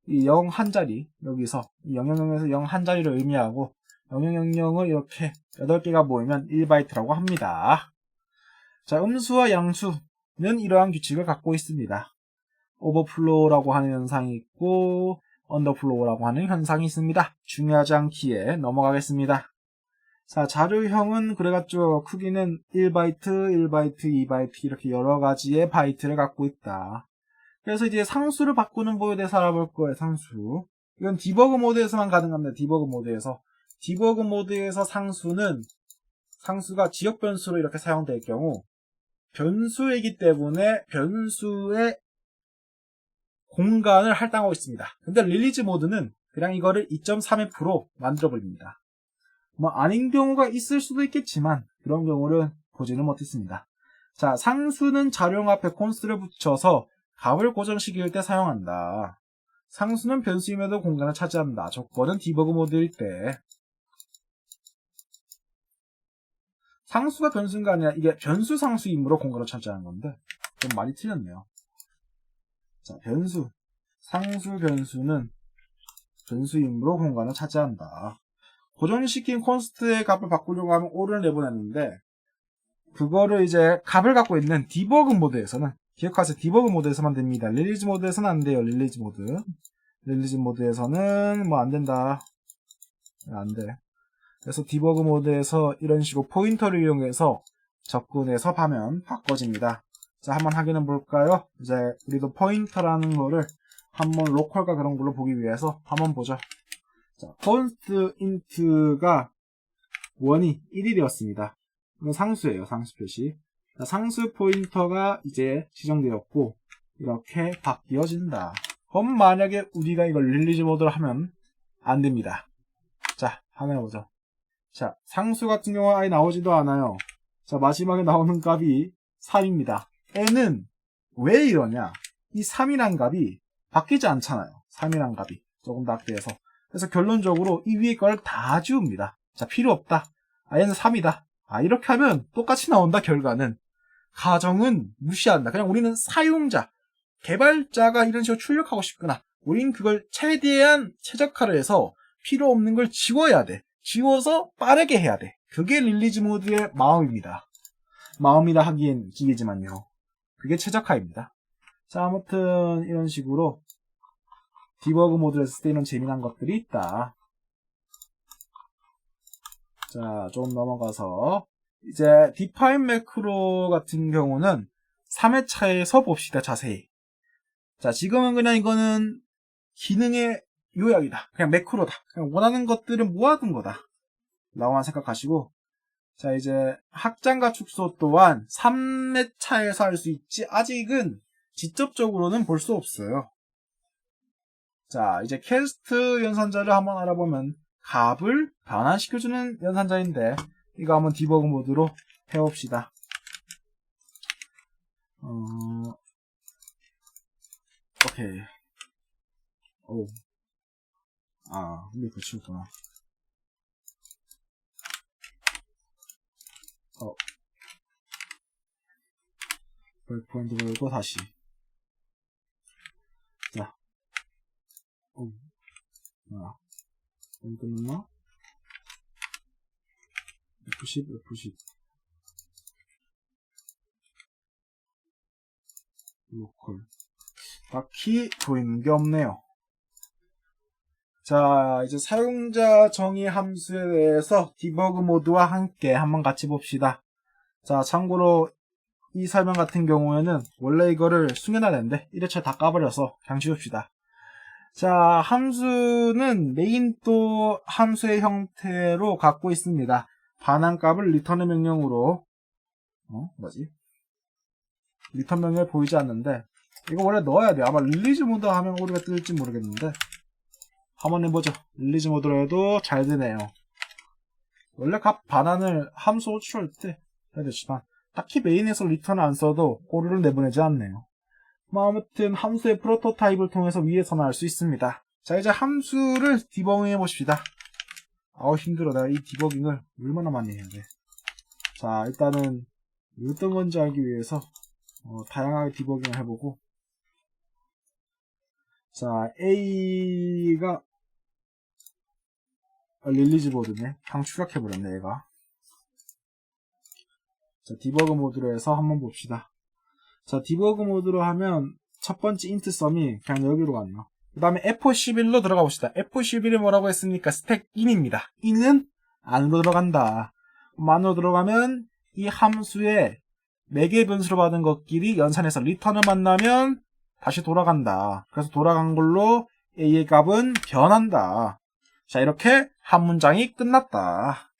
Speaker 1: 이 0 한 자리, 여기서 000에서 0 한 자리를 의미하고 0000을 이렇게 8개가 모이면 1바이트라고 합니다. 자, 음수와 양수는 이러한 규칙을 갖고 있습니다. 오버플로우라고 하는 현상이 있고 언더플로우라고 하는 현상이 있습니다. 중요하지 않기에 넘어가겠습니다. 자, 자료형은 그래가지고 크기는 1바이트, 1바이트, 2바이트 이렇게 여러 가지의 바이트를 갖고 있다. 그래서 이제 상수를 바꾸는 법에 대해서 알아볼 거예요. 상수. 이건 디버그 모드에서만 가능합니다. 디버그 모드에서. 디버그 모드에서 상수가 지역 변수로 이렇게 사용될 경우 변수이기 때문에 변수의 공간을 할당하고 있습니다. 근데 릴리즈 모드는 그냥 이거를 2.3F로 만들어버립니다. 아닌 경우가 있을 수도 있겠지만 그런 경우를 보지는 못했습니다. 자, 상수는 자료형 앞에 콘스트를 붙여서 값을 고정시킬 때 사용한다. 상수는 변수임에도 공간을 차지한다. 조건은 디버그 모드일 때. 상수가 변수인가 아니라 이게 변수 상수이므로 공간을 차지하는 건데 좀 많이 틀렸네요. 자, 상수 변수는 변수이므로 공간을 차지한다. 고정시킨 콘스트의 값을 바꾸려고 하면 오를 내보냈는데 그거를 이제 값을 갖고 있는 디버그 모드에서는, 기억하세요. 디버그 모드에서만 됩니다. 릴리즈 모드에서는 안 돼요. 릴리즈 모드에서는 안 된다. 안 돼. 그래서 디버그 모드에서 이런 식으로 포인터를 이용해서 접근해서 하면 바꿔집니다. 자, 한번 확인해 볼까요? 이제 우리도 포인터라는 거를 한번 로컬과 그런 걸로 보기 위해서 한번 보죠. 자, const int가 1이 1이 되었습니다. 이건 상수예요. 상수 표시. 자, 상수 포인터가 이제 지정되었고 이렇게 바뀌어진다. 그럼 만약에 우리가 이걸 릴리즈 모드로 하면 안 됩니다. 자, 한번 해보죠. 자, 상수 같은 경우는 아예 나오지도 않아요. 자, 마지막에 나오는 값이 3입니다. n은 왜 이러냐? 이 3이란 값이 바뀌지 않잖아요. 3이란 값이 조금 더 악대해서. 그래서 결론적으로 이 위에 걸 다 지웁니다. 자, 필요 없다. 아, 얘는 3이다. 아, 이렇게 하면 똑같이 나온다, 결과는. 가정은 무시한다. 그냥 우리는 사용자, 개발자가 이런 식으로 출력하고 싶구나. 우린 그걸 최대한 최적화를 해서 필요 없는 걸 지워야 돼. 지워서 빠르게 해야 돼. 그게 릴리즈 모드의 마음입니다. 마음이라 하기엔 기계지만요. 그게 최적화입니다. 자, 아무튼 이런 식으로 디버그 모드를 했을 때 이런 재미난 것들이 있다. 자, 좀 넘어가서 이제 define 매크로 같은 경우는 3회차에서 봅시다. 자세히. 자, 지금은 그냥 이거는 기능의 요약이다. 그냥 매크로다. 그냥 원하는 것들은 모아둔 거다. 라고만 생각하시고, 자, 이제 확장과 축소 또한 3회차에서 할 수 있지, 아직은 직접적으로는 볼 수 없어요. 자, 이제 캐스트 연산자를 한번 알아보면 값을 변환시켜주는 연산자인데, 이거 한번 디버그 모드로 해봅시다. 오케이. 오. 아, 근데 그거 치웠구나. 브레이크포인트 걸고 다시. 자. 오. 아. 끝났나? F10, F10. 로컬. 딱히 보이는 게 없네요. 자, 이제 사용자 정의 함수에 대해서 디버그 모드와 함께 한번 같이 봅시다. 자, 참고로 이 설명 같은 경우에는 원래 이거를 숨겨놔야 되는데 1회차 다 까버려서 그냥 지웁시다. 자, 함수는 메인 또 함수의 형태로 갖고 있습니다. 반환값을 리턴의 명령으로 리턴 명령이 보이지 않는데 이거 원래 넣어야 돼요. 아마 릴리즈 모드 하면 오류가 뜰지 모르겠는데 한번 해보죠. 릴리즈 모드로 해도 잘 되네요. 원래 값 반환을 함수 호출할 때 해야 되지만 딱히 메인에서 리턴을 안 써도 오류를 내보내지 않네요. 뭐 아무튼 함수의 프로토타입을 통해서 위에서는 알 수 있습니다. 자, 이제 함수를 디버깅 해봅시다. 아우 힘들어. 내가 이 디버깅을 얼마나 많이 해야 돼. 자, 일단은 어떤 건지 알기 위해서 다양하게 디버깅을 해보고, 자, A가 릴리즈 모드네. 그냥 추락해버렸네, 얘가. 자, 디버그 모드로 해서 한번 봅시다. 자, 디버그 모드로 하면 첫 번째 인트 썸이 그냥 여기로 가네요. 그 다음에 F11로 들어가 봅시다. F11이 뭐라고 했습니까? 스택 in입니다. in은 안으로 들어간다. 안으로 들어가면 이 함수의 매개 변수로 받은 것끼리 연산해서 리턴을 만나면 다시 돌아간다. 그래서 돌아간 걸로 A의 값은 변한다. 자, 이렇게 한 문장이 끝났다.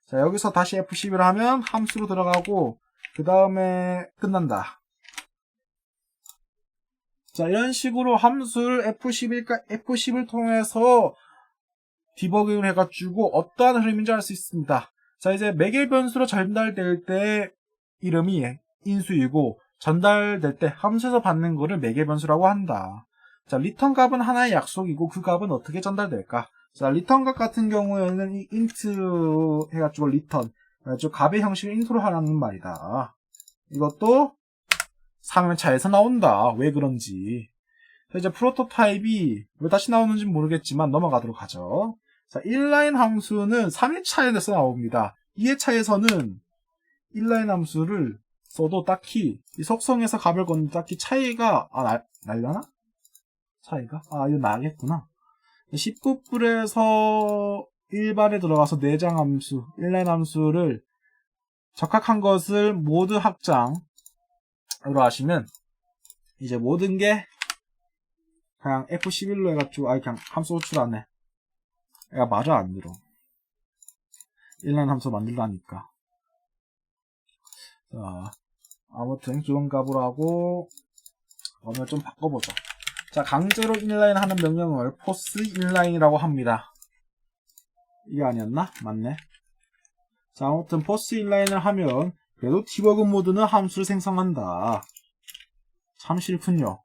Speaker 1: 자, 여기서 다시 F11을 하면 함수로 들어가고 그 다음에 끝난다. 자, 이런 식으로 함수를 F10을 통해서 디버깅을 해가지고 어떠한 흐름인지 알 수 있습니다. 자, 이제 매개 변수로 전달될 때 이름이 인수이고 전달될 때 함수에서 받는 거를 매개 변수라고 한다. 자, 리턴 값은 하나의 약속이고 그 값은 어떻게 전달될까? 자, 리턴 값 같은 경우에는 이 int 해가지고 리턴, 그래가지고 값의 형식을 인트로 하라는 말이다. 이것도 3회차에서 나온다. 왜 그런지. 자, 이제 프로토타입이 왜 다시 나오는지 모르겠지만 넘어가도록 하죠. 자, inline 함수는 3회차에서 나옵니다. 2회차에서는 inline 함수를 써도 딱히 이 속성에서 값을 건 딱히 차이가 날려나? 차이가? 이거 나겠구나. 19불에서 일반에 들어가서 내장 함수, inline 함수를 적합한 것을 모드 확장으로 하시면 이제 모든 게 그냥 F11로 해가지고 그냥 함수 호출 안 해. 얘가 말을 안 들어. inline 함수 만들라니까. 자, 아무튼 기본 값으로 하고 오늘 좀 바꿔보자. 자, 강제로 인라인 하는 명령을 포스 인라인이라고 합니다. 이게 아니었나? 맞네. 자, 아무튼 포스 인라인을 하면 그래도 디버그 모드는 함수를 생성한다. 참 싫군요.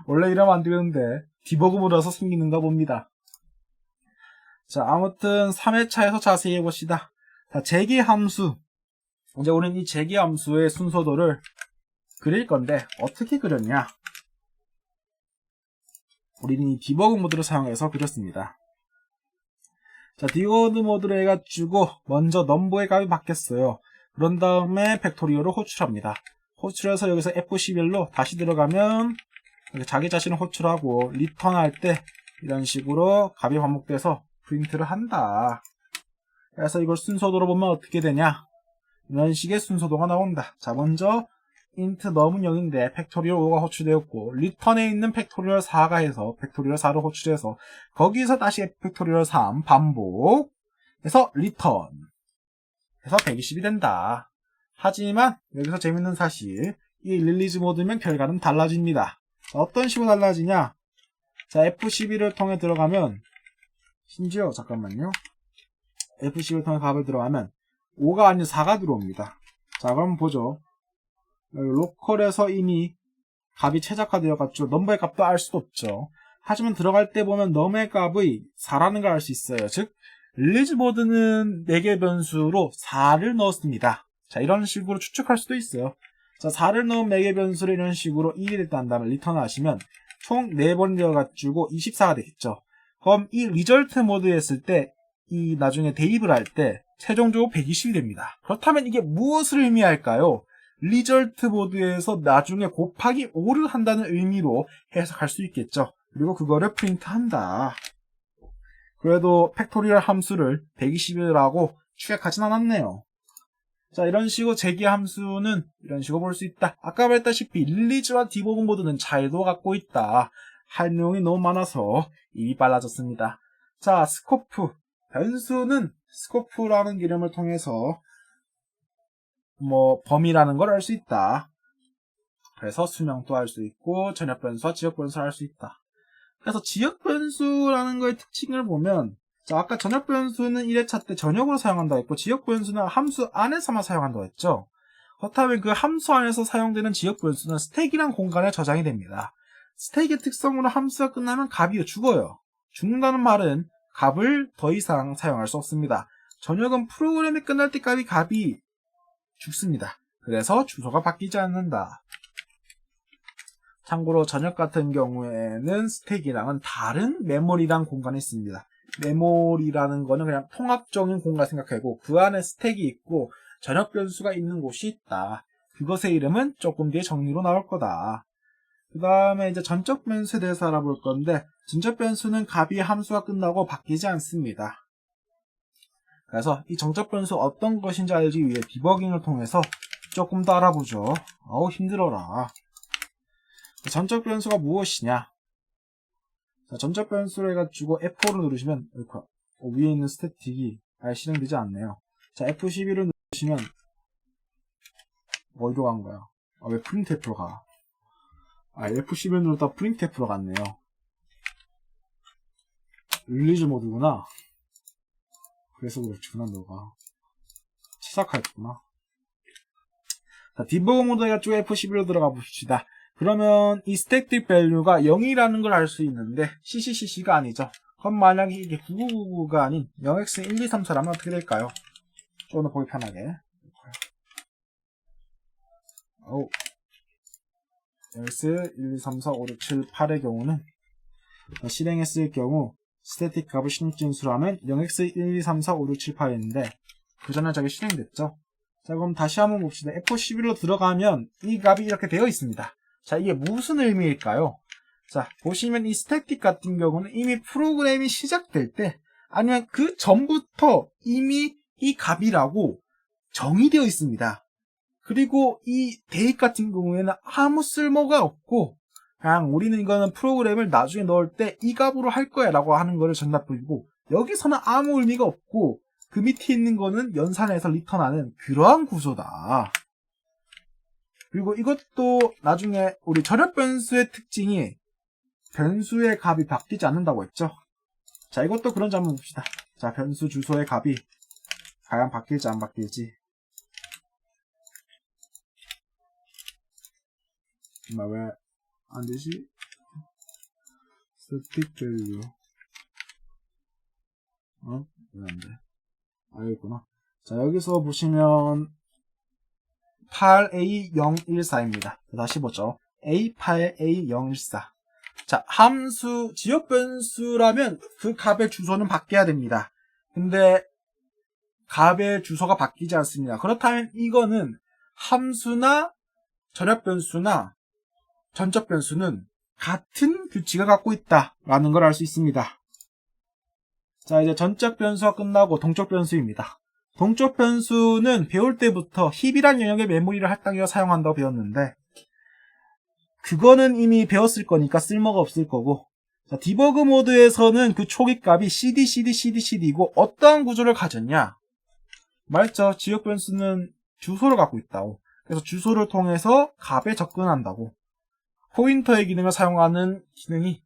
Speaker 1: 원래 이러면 안 되는데 디버그 모드라서 생기는가 봅니다. 자, 아무튼 3회차에서 자세히 해봅시다. 자, 재기 함수. 이제 우리는 이 재기 함수의 순서도를 그릴 건데 어떻게 그렸냐? 우리는 이 디버그 모드를 사용해서 그렸습니다. 자, 디버그 모드를 해가지고 먼저 넘버의 값이 바뀌었어요. 그런 다음에 팩토리얼을 호출합니다. 호출해서 여기서 F11로 다시 들어가면 자기 자신을 호출하고 리턴할 때 이런 식으로 값이 반복돼서 프린트를 한다. 그래서 이걸 순서도로 보면 어떻게 되냐? 이런 식의 순서도가 나온다. 자, 먼저 int num은 0인데 팩토리얼 5가 호출되었고 리턴에 있는 팩토리얼 4가 해서 팩토리얼 4를 호출해서 거기서 다시 팩토리얼 3 반복 해서 리턴 해서 120이 된다. 하지만 여기서 재밌는 사실, 이 릴리즈 모드면 결과는 달라집니다. 자, 어떤 식으로 달라지냐? 자, F12를 통해 들어가면 심지어 잠깐만요. F12를 통해 값을 들어가면 5가 아닌 4가 들어옵니다. 자, 그럼 보죠. 로컬에서 이미 값이 최적화되어가지고 넘버의 값도 알 수도 없죠. 하지만 들어갈 때 보면 넘버의 값의 4라는 걸 알 수 있어요. 즉 릴리즈 모드는 4개 변수로 4를 넣었습니다. 자, 이런 식으로 추측할 수도 있어요. 자, 4를 넣은 4개 변수를 이런 식으로 1이 됐다는 다음에 리턴을 하시면 총 4번 되어가지고 24가 되겠죠. 그럼 이 리절트 모드 했을 때 이 나중에 대입을 할 때 최종적으로 120이 됩니다. 그렇다면 이게 무엇을 의미할까요? 리절트 모드에서 나중에 곱하기 5를 한다는 의미로 해석할 수 있겠죠. 그리고 그거를 프린트한다. 그래도 팩토리얼 함수를 120이라고 추격하진 않았네요. 자, 이런 식으로 재기 함수는 이런 식으로 볼 수 있다. 아까 말했다시피 릴리즈와 디버그 모드는 차이도 갖고 있다. 할 내용이 너무 많아서 입이 빨라졌습니다. 자, 스코프. 변수는 스코프라는 개념을 통해서 범위라는 걸 알 수 있다. 그래서 수명도 알 수 있고 전역 변수와 지역 변수를 알 수 있다. 그래서 지역 변수라는 거의 특징을 보면, 자, 아까 전역 변수는 1회차 때 전역으로 사용한다고 했고 지역 변수는 함수 안에서만 사용한다고 했죠. 그렇다면 그 함수 안에서 사용되는 지역 변수는 스택이란 공간에 저장이 됩니다. 스택의 특성으로 함수가 끝나면 값이 죽어요. 죽는다는 말은 값을 더 이상 사용할 수 없습니다. 전역은 프로그램이 끝날 때까지 값이 죽습니다. 그래서 주소가 바뀌지 않는다. 참고로 전역 같은 경우에는 스택이랑은 다른 메모리란 공간이 있습니다. 메모리라는 거는 그냥 통합적인 공간 생각하고 그 안에 스택이 있고 전역 변수가 있는 곳이 있다. 그것의 이름은 조금 뒤에 정리로 나올 거다. 그 다음에 이제 전적 변수에 대해서 알아볼 건데, 전적 변수는 값이 함수가 끝나고 바뀌지 않습니다. 그래서 이 정적 변수 어떤 것인지 알기 위해 디버깅을 통해서 조금 더 알아보죠. 어우, 힘들어라. 전적 변수가 무엇이냐? 자, 전적 변수를 해가지고 F5를 누르시면 위에 있는 스태틱이 아예 실행되지 않네요. 자, F11을 누르시면 어디로 간 거야? 왜 프린트F로 가? F11을 누르다 프린트F로 갔네요. 릴리즈 모드구나. 그래서 그렇구나, 너가. 시작했구나. 자, 디버그 모드 해가지고 F11로 들어가 봅시다. 그러면 이 스태틱 밸류가 0이라는 걸 알 수 있는데 CCCC가 아니죠. 그럼 만약에 이게 9999가 아닌 0x1234라면 어떻게 될까요? 조금 더 보기 편하게. 0x12345678의 경우는 실행했을 경우 스태틱 값을 16진수로 하면 0x12345678인데 그 전에 저게 실행됐죠. 자, 그럼 다시 한번 봅시다. F11로 들어가면 이 값이 이렇게 되어 있습니다. 자, 이게 무슨 의미일까요? 자, 보시면 이 스태틱 같은 경우는 이미 프로그램이 시작될 때 아니면 그 전부터 이미 이 값이라고 정의되어 있습니다. 그리고 이 대입 같은 경우에는 아무 쓸모가 없고 그냥 우리는 이거는 프로그램을 나중에 넣을 때 이 값으로 할 거야 라고 하는 거를 전달드리고, 여기서는 아무 의미가 없고 그 밑에 있는 거는 연산해서 리턴하는 그러한 구조다. 그리고 이것도 나중에 우리 전역 변수의 특징이 변수의 값이 바뀌지 않는다고 했죠. 자, 이것도 그런지 한번 봅시다. 자, 변수 주소의 값이 과연 바뀔지 안 바뀔지. 왜 안 되지? static value. 왜 안 돼? 여기 있구나. 자, 여기서 보시면 8A014입니다. 다시 보죠. A8A014. 자, 함수, 지역 변수라면 그 값의 주소는 바뀌어야 됩니다. 근데 값의 주소가 바뀌지 않습니다. 그렇다면 이거는 함수나 전역 변수나 전적 변수는 같은 규칙을 갖고 있다라는 걸 알 수 있습니다. 자, 이제 전적 변수가 끝나고 동적 변수입니다. 동적 변수는 배울 때부터 힙이란 영역의 메모리를 할당해서 사용한다고 배웠는데 그거는 이미 배웠을 거니까 쓸모가 없을 거고, 자, 디버그 모드에서는 그 초기 값이 cd이고 어떠한 구조를 가졌냐? 말했죠. 지역 변수는 주소를 갖고 있다고. 그래서 주소를 통해서 값에 접근한다고. 포인터의 기능을 사용하는 기능이,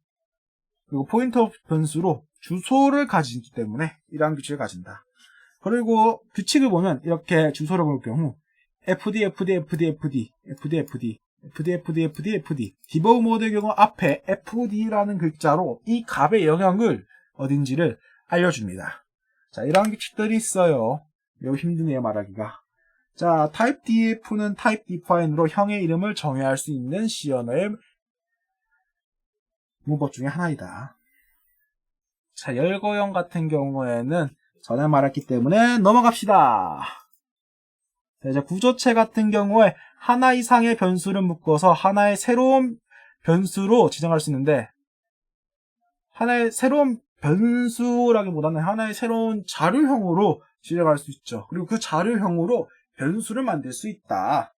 Speaker 1: 그리고 포인터 변수로 주소를 가지기 때문에 이러한 규칙을 가진다. 그리고 규칙을 보면 이렇게 주소를 볼 경우 fd 디버그 모드의 경우 앞에 fd라는 글자로 이 값의 영역을 어딘지를 알려줍니다. 자, 이러한 규칙들이 있어요. 매우 힘드네요, 말하기가. 자, typedef는 typedefine으로 형의 이름을 정의할 수 있는 C 언어의 문법 중에 하나이다. 자, 열거형 같은 경우에는 전에 말했기 때문에 넘어갑시다. 자, 이제 구조체 같은 경우에 하나 이상의 변수를 묶어서 하나의 새로운 변수로 지정할 수 있는데, 하나의 새로운 변수라기보다는 하나의 새로운 자료형으로 지정할 수 있죠. 그리고 그 자료형으로 변수를 만들 수 있다.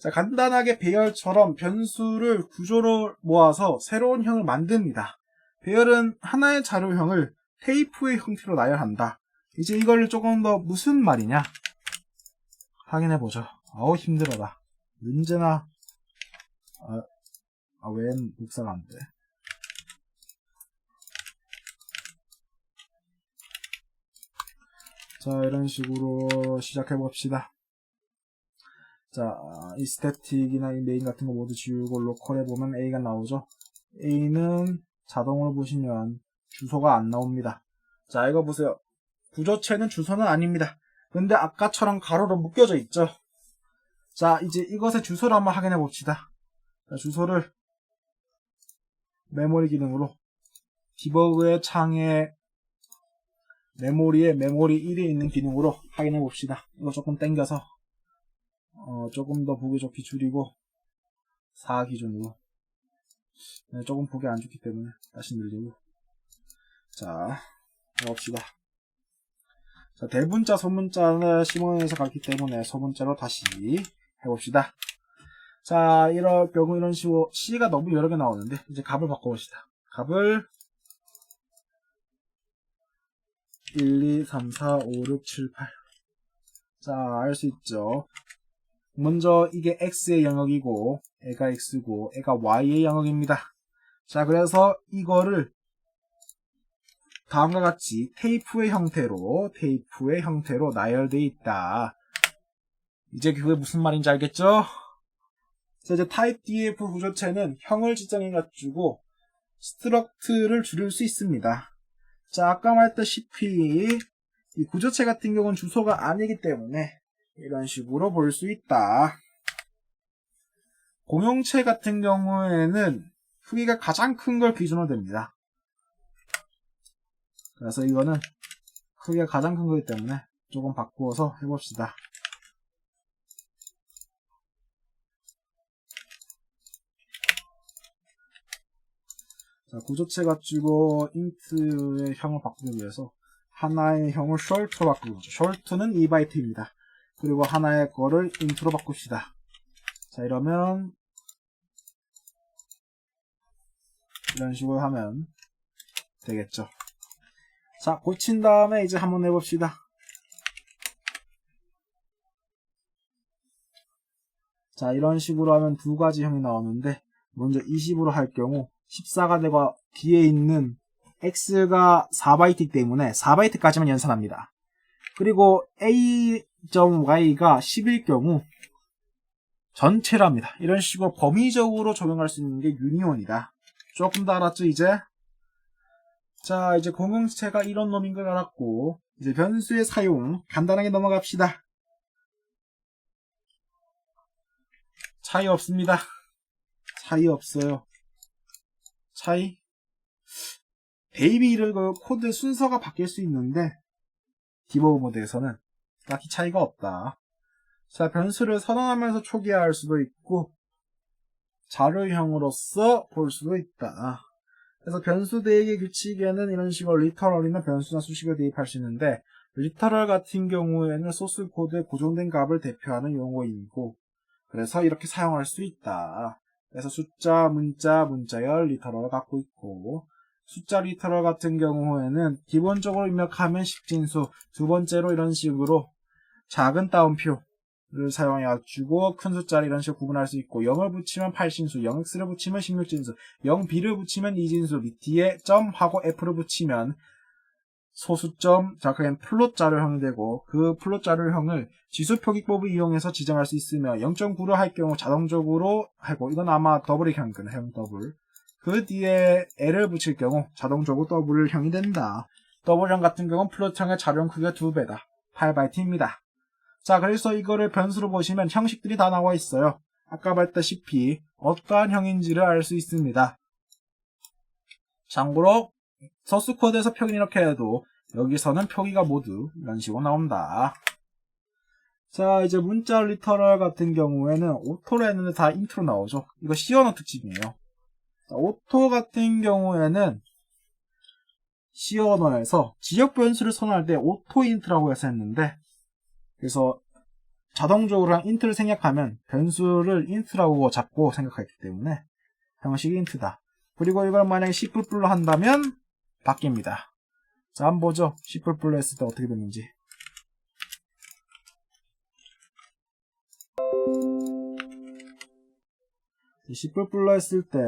Speaker 1: 자, 간단하게 배열처럼 변수를 구조로 모아서 새로운 형을 만듭니다. 배열은 하나의 자료형을 테이프의 형태로 나열한다. 이제 이걸 조금 더 무슨 말이냐 확인해보죠. 아우 힘들어라. 언제나 웬 복사가 안 돼. 자, 이런 식으로 시작해봅시다. 자, 이 스태틱이나 이 메인 같은 거 모두 지우고 로컬에 보면 A가 나오죠. A는 자동으로 보시면 주소가 안 나옵니다. 자, 이거 보세요. 구조체는 주소는 아닙니다. 근데 아까처럼 가로로 묶여져 있죠. 자, 이제 이것의 주소를 한번 확인해 봅시다. 자, 주소를 메모리 기능으로 디버그의 창에 메모리에 메모리 1에 있는 기능으로 확인해 봅시다. 이거 조금 당겨서 조금 더 보기 좋게 줄이고 4 기준으로. 네, 조금 보기 안 좋기 때문에 다시 늘리고. 자, 해봅시다. 자, 대문자, 소문자는 시몬에서 갔기 때문에 소문자로 다시 해봅시다. 자, 이럴 경우 이런 식으로 C가 너무 여러 개 나오는데 이제 값을 바꿔봅시다. 값을 1, 2, 3, 4, 5, 6, 7, 8. 자, 알 수 있죠. 먼저 이게 X의 영역이고 애가 X고 애가 Y의 영역입니다. 자, 그래서 이거를 다음과 같이 테이프의 형태로 나열되어 있다. 이제 그게 무슨 말인지 알겠죠? 자, 이제 typedef 구조체는 형을 지정해가지고 스트럭트를 줄일 수 있습니다. 자, 아까 말했다시피 이 구조체 같은 경우는 주소가 아니기 때문에 이런 식으로 볼 수 있다. 공용체 같은 경우에는 크기가 가장 큰 걸 기준으로 됩니다. 그래서 이거는 크기가 가장 큰 거기 때문에 조금 바꾸어서 해봅시다. 자, 구조체 가지고 int의 형을 바꾸기 위해서 하나의 형을 short로 바꾸는 거죠. short는 2바이트입니다. 그리고 하나의 거를 int로 바꿉시다. 자, 이러면 이런 식으로 하면 되겠죠. 자, 고친 다음에 이제 한번 해봅시다. 자, 이런 식으로 하면 두 가지 형이 나오는데 먼저 20으로 할 경우 14가 되고 뒤에 있는 x가 4바이트이기 때문에 4바이트까지만 연산합니다. 그리고 a.y가 10일 경우 전체를 합니다. 이런 식으로 범위적으로 적용할 수 있는 게 유니온이다. 조금 더 알았죠, 이제? 자, 이제 공용체가 이런 놈인 걸 알았고, 이제 변수의 사용, 간단하게 넘어갑시다. 차이 없습니다. 차이 없어요. 차이? 베이비를 코드 순서가 바뀔 수 있는데, 디버그 모드에서는 딱히 차이가 없다. 자, 변수를 선언하면서 초기화할 수도 있고, 자료형으로서 볼 수도 있다. 그래서 변수 대입의 규칙에는 이런 식으로 리터럴이나 변수나 수식을 대입할 수 있는데, 리터럴 같은 경우에는 소스 코드의 고정된 값을 대표하는 용어이고, 그래서 이렇게 사용할 수 있다. 그래서 숫자, 문자열 리터럴을 갖고 있고, 숫자 리터럴 같은 경우에는 기본적으로 입력하면 10진수, 두 번째로 이런 식으로 작은 따옴표를 사용해가지고 큰 숫자를 이런 식으로 구분할 수 있고, 0을 붙이면 8진수, 0x를 붙이면 16진수, 0b를 붙이면 2진수, 뒤에 점하고 f를 붙이면 소수점, 정확하게는 플롯 자료형이 되고, 그 플롯 자료형을 지수 표기법을 이용해서 지정할 수 있으며 0.9로 할 경우 자동적으로 하고, 이건 아마 더블이 형 더블. 그 뒤에 L을 붙일 경우 자동적으로 더블형이 된다. 더블형 같은 경우는 플롯형의 자료형 크기가 2배다. 8바이트입니다. 자, 그래서 이거를 변수로 보시면 형식들이 다 나와 있어요. 아까 봤다시피 어떠한 형인지를 알 수 있습니다. 참고로 소스 코드에서 표기는 이렇게 해도 여기서는 표기가 모두 이런 식으로 나온다. 자, 이제 문자 리터럴 같은 경우에는 오토로 했는데 다 인트로 나오죠. 이거 C 언어 특징이에요. 자, 오토 같은 경우에는 C 언어에서 지역 변수를 선언할 때 오토 인트라고 해서 했는데, 그래서 자동적으로 인트를 생략하면 변수를 인트라고 잡고 생각했기 때문에 형식이 인트다. 그리고 이걸 만약에 C++로 한다면 바뀝니다. 자, 한번 보죠. C++로 했을 때 어떻게 됐는지. C++로 했을 때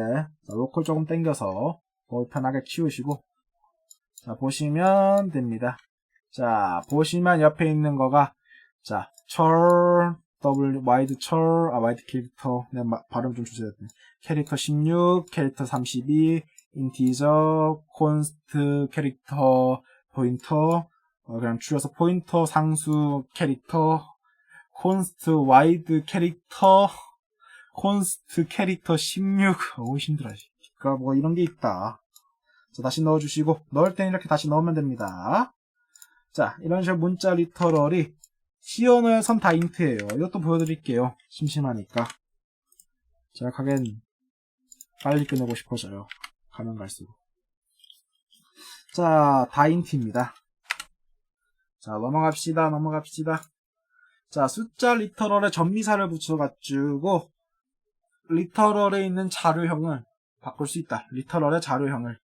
Speaker 1: 로컬 조금 당겨서 편하게 키우시고, 자, 보시면 됩니다. 자, 보시면 옆에 있는 거가, 자, 와이드 캐릭터, 네, 발음 좀 주세요. 캐릭터 16, 캐릭터 32, 인티저, 콘스트 캐릭터, 포인터, 그냥 줄여서 포인터, 상수 캐릭터, 콘스트 와이드 캐릭터, 콘스트 캐릭터 16, 힘들어. 그러니까 뭐 이런 게 있다. 자, 다시 넣어주시고, 넣을 때는 이렇게 다시 넣으면 됩니다. 자, 이런 식으로 문자 리터럴이 C 언어에선 다 인트예요. 이것도 보여드릴게요. 심심하니까. 제가 가긴 빨리 끝내고 싶어져요. 가면 갈수록. 자, 다 인트입니다. 자, 넘어갑시다. 자, 숫자 리터럴에 전미사를 붙여가지고 리터럴에 있는 자료형을 바꿀 수 있다. 리터럴의 자료형을.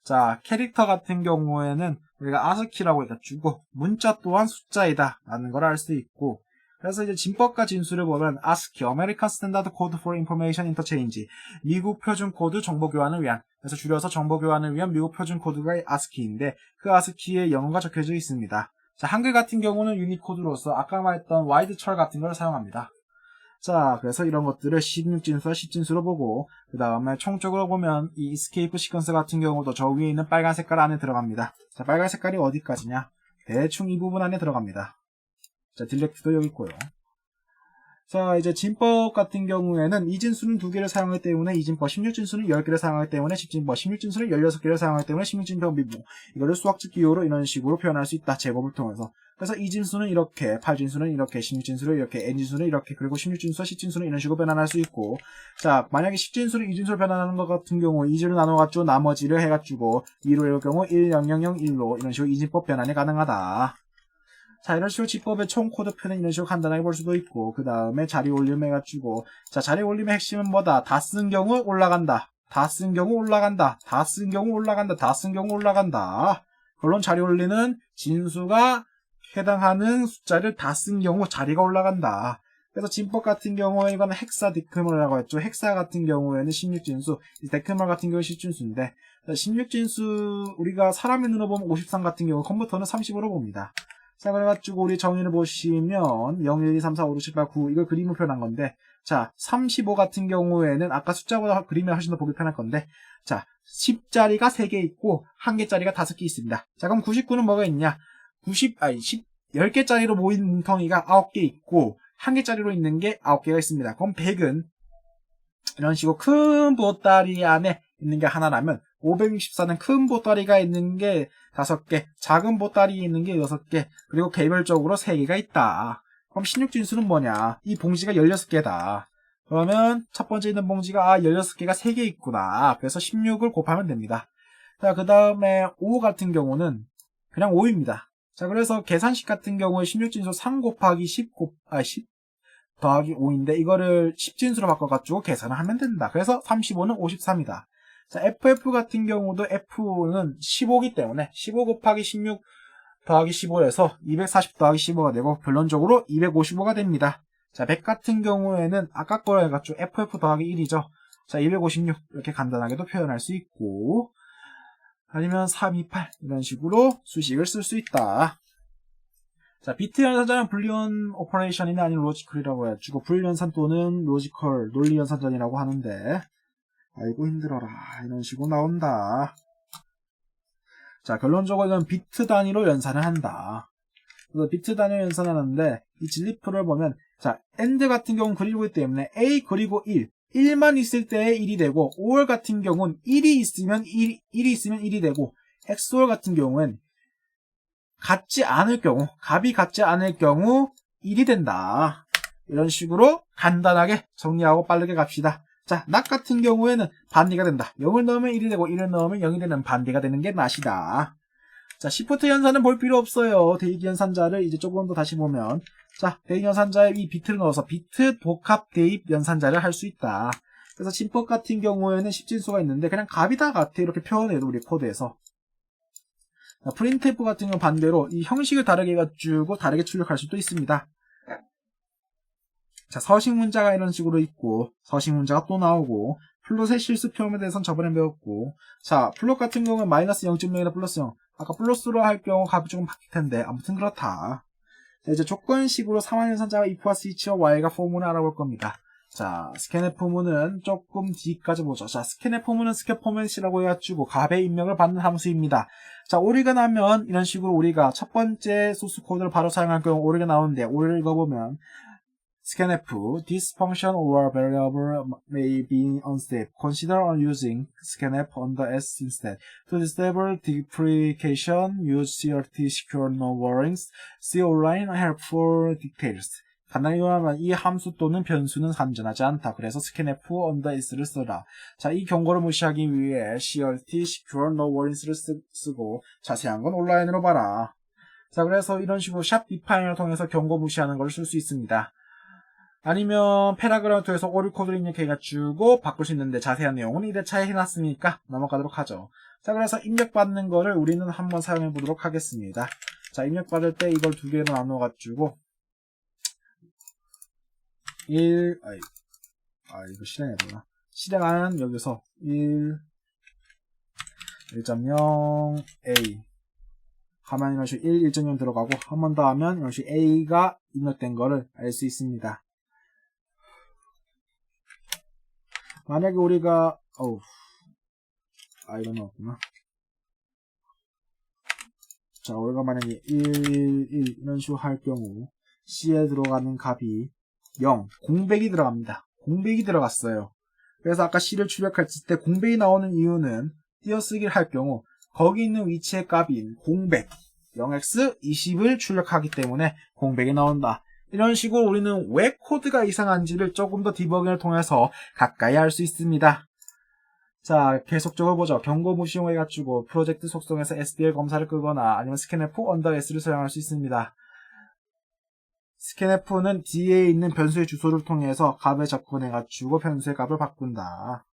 Speaker 1: 자, 캐릭터 같은 경우에는 우리가 아스키라고 해가지고 문자 또한 숫자이다 라는 걸 알 수 있고, 그래서 이제 진법과 진수를 보면 ASCII, American Standard Code for Information Interchange, 미국 표준 코드 정보 교환을 위한, 그래서 줄여서 정보 교환을 위한 미국 표준 코드가 ASCII인데 그 ASCII에 영어가 적혀져 있습니다. 자, 한글 같은 경우는 유니코드로서 아까 말했던 와이드 철 같은 걸 사용합니다. 자, 그래서 이런 것들을 16진수와 10진수로 보고, 그 다음에 총적으로 보면 이 escape 시퀀스 같은 경우도 저 위에 있는 빨간 색깔 안에 들어갑니다. 자, 빨간 색깔이 어디까지냐? 대충 이 부분 안에 들어갑니다. 자, 딜렉트도 여기 있고요. 자, 이제 진법 같은 경우에는 이진수는 2개를 사용하기 때문에 이진법, 16진수는 10개를 사용하기 때문에 10진법, 16진수는 16개를 사용하기 때문에 16진법 미분. 이거를 수학적 기호로 이런 식으로 표현할 수 있다. 제곱을 통해서. 그래서 이진수는 이렇게, 8진수는 이렇게, 16진수를 이렇게, n진수는 이렇게, 그리고 16진수와 10진수는 이런 식으로 변환할 수 있고, 자, 만약에 10진수를 2진수로 변환하는 것 같은 경우 2진으로 나눠가지고 나머지를 해가지고 2로 해볼 경우 1, 0, 0, 0, 1로 이런 식으로 이진법 변환이 가능하다. 자, 이런 식으로 지법의 총 코드 표는 이런 식으로 간단하게 볼 수도 있고, 그 다음에 자리 올림 해가지고, 자, 자리 올림의 핵심은 뭐다? 다 쓴 경우 올라간다. 다 쓴 경우 올라간다. 다 쓴 경우 올라간다. 다 쓴 경우 올라간다. 물론 자리 올리는 진수가 해당하는 숫자를 다 쓴 경우 자리가 올라간다. 그래서 진법 같은 경우에 이거는 헥사 데크멀이라고 했죠. 헥사 같은 경우에는 16진수, 데크멀 같은 경우는 10진수인데 16진수 우리가 사람의 눈으로 보면 53 같은 경우 컴퓨터는 30으로 봅니다. 자, 그래가지고 우리 정의를 보시면 0, 1, 2, 3, 4, 5, 6, 7, 8, 9 이걸 그림으로 표현한 건데 자, 35 같은 경우에는 아까 숫자보다 그림이 훨씬 더 보기 편할 건데 자, 10자리가 3개 있고 1개짜리가 5개 있습니다. 자, 그럼 99는 뭐가 있냐? 10개짜리로 모인 뭉텅이가 9개 있고 1개짜리로 있는 게 9개가 있습니다. 그럼 100은 이런 식으로 큰 보따리 안에 있는 게 하나라면 564는 큰 보따리가 있는 게 5개, 작은 보따리 있는 게 6개, 그리고 개별적으로 3개가 있다. 그럼 16진수는 뭐냐? 이 봉지가 16개다. 그러면 첫 번째 있는 봉지가 16개가 3개 있구나. 그래서 16을 곱하면 됩니다. 자, 그 다음에 5 같은 경우는 그냥 5입니다. 자, 그래서 계산식 같은 경우에 16진수 3 곱하기 10 더하기 5인데 이거를 10진수로 바꿔가지고 계산을 하면 된다. 그래서 35는 53이다. 자, FF 같은 경우도 F는 15이기 때문에 15 곱하기 16 더하기 15에서 240 더하기 15가 되고 결론적으로 255가 됩니다. 자, 100 같은 경우에는 아까 거로 해가지고 FF 더하기 1이죠. 자, 256 이렇게 간단하게도 표현할 수 있고 아니면 328 이런 식으로 수식을 쓸 수 있다. 자, 비트 연산자는 불리언 오퍼레이션이나 아니면 로지컬이라고 해가지고 불연산 또는 로지컬, 논리 연산전이라고 하는데 아이고 힘들어라 이런 식으로 나온다. 자, 결론적으로 이건 비트 단위로 연산을 한다. 그래서 비트 단위로 연산하는데 이 진리표를 보면 자, AND 같은 경우는 그리고 때문에 A 그리고 1만 있을 때에 1이 되고 OR 같은 경우는 1이 있으면 1이 되고 XOR 같은 경우는 같지 않을 경우, 값이 같지 않을 경우 1이 된다. 이런 식으로 간단하게 정리하고 빠르게 갑시다. 자, not 같은 경우에는 반대가 된다. 0을 넣으면 1이 되고 1을 넣으면 0이 되는 반대가 되는 게 not이다. 자, 시프트 연산은 볼 필요 없어요. 대입 연산자를 이제 조금 더 다시 보면 자, 대입 연산자에 이 비트를 넣어서 비트 복합 대입 연산자를 할 수 있다. 그래서 진법 같은 경우에는 10진수가 있는데 그냥 값이 다 같아 이렇게 표현해도 우리 코드에서 프린트F 같은 경우 반대로 이 형식을 다르게 해가지고 다르게 출력할 수도 있습니다. 자, 서식 문자가 이런 식으로 있고 서식 문자가 또 나오고 플롯의 실수 표현에 대해서는 저번에 배웠고 자, 플롯 같은 경우는 마이너스 0.0이나 플러스 0 아까 플러스로 할 경우 값이 조금 바뀔 텐데 아무튼 그렇다. 자, 이제 조건식으로 상환연산자가 if와 스위치와 y가 포문을 알아볼 겁니다. 자, 스캔F문은 조금 뒤까지 보죠. 자, 스캔F문은 스캔 포맷이라고 해가지고 값의 입력을 받는 함수입니다. 자, 오리가 나면 이런 식으로 우리가 첫 번째 소스 코드를 바로 사용할 경우 오리가 나오는데 오리를 읽어보면 scanf, this function or variable may be unstable. Consider using scanf on the S instead. To disable deprecation, use CRT secure no warnings. See online helpful details. 간단히 말하면 이 함수 또는 변수는 안전하지 않다. 그래서 scanf on the S를 써라. 자, 이 경고를 무시하기 위해 CRT secure no warnings를 쓰고 자세한 건 온라인으로 봐라. 자, 그래서 이런 식으로 샵 디파이너를 통해서 경고 무시하는 걸 쓸 수 있습니다. 아니면 패라그램을 통해서 오류 코드를 입력해가지고 바꿀 수 있는데 자세한 내용은 이 대차에 해놨으니까 넘어가도록 하죠. 자, 그래서 입력받는 거를 우리는 한번 사용해 보도록 하겠습니다. 자, 입력받을 때 이걸 두 개로 나누어가지고 1, 이거 실행해야 되나? 실행하는 여기서 1.0 A 하면 이런 식으로 1.0 들어가고 한 번 더 하면 이런 식으로 A가 입력된 거를 알 수 있습니다. 만약에 우리가 이건 없구나. 자, 우리가 만약에 1 이런 식으로 할 경우 C에 들어가는 값이 0, 공백이 들어갑니다. 공백이 들어갔어요. 그래서 아까 C를 출력했을 때 공백이 나오는 이유는 띄어쓰기를 할 경우 거기 있는 위치의 값인 공백 0x 20을 출력하기 때문에 공백이 나온다. 이런 식으로 우리는 왜 코드가 이상한지를 조금 더 디버깅을 통해서 가까이 알 수 있습니다. 자, 계속적으로 보죠. 경고 무시용해가지고 프로젝트 속성에서 SDL 검사를 끄거나 아니면 scanf under S를 사용할 수 있습니다. scanf는 D에 있는 변수의 주소를 통해서 값에 접근해가지고 변수의 값을 바꾼다.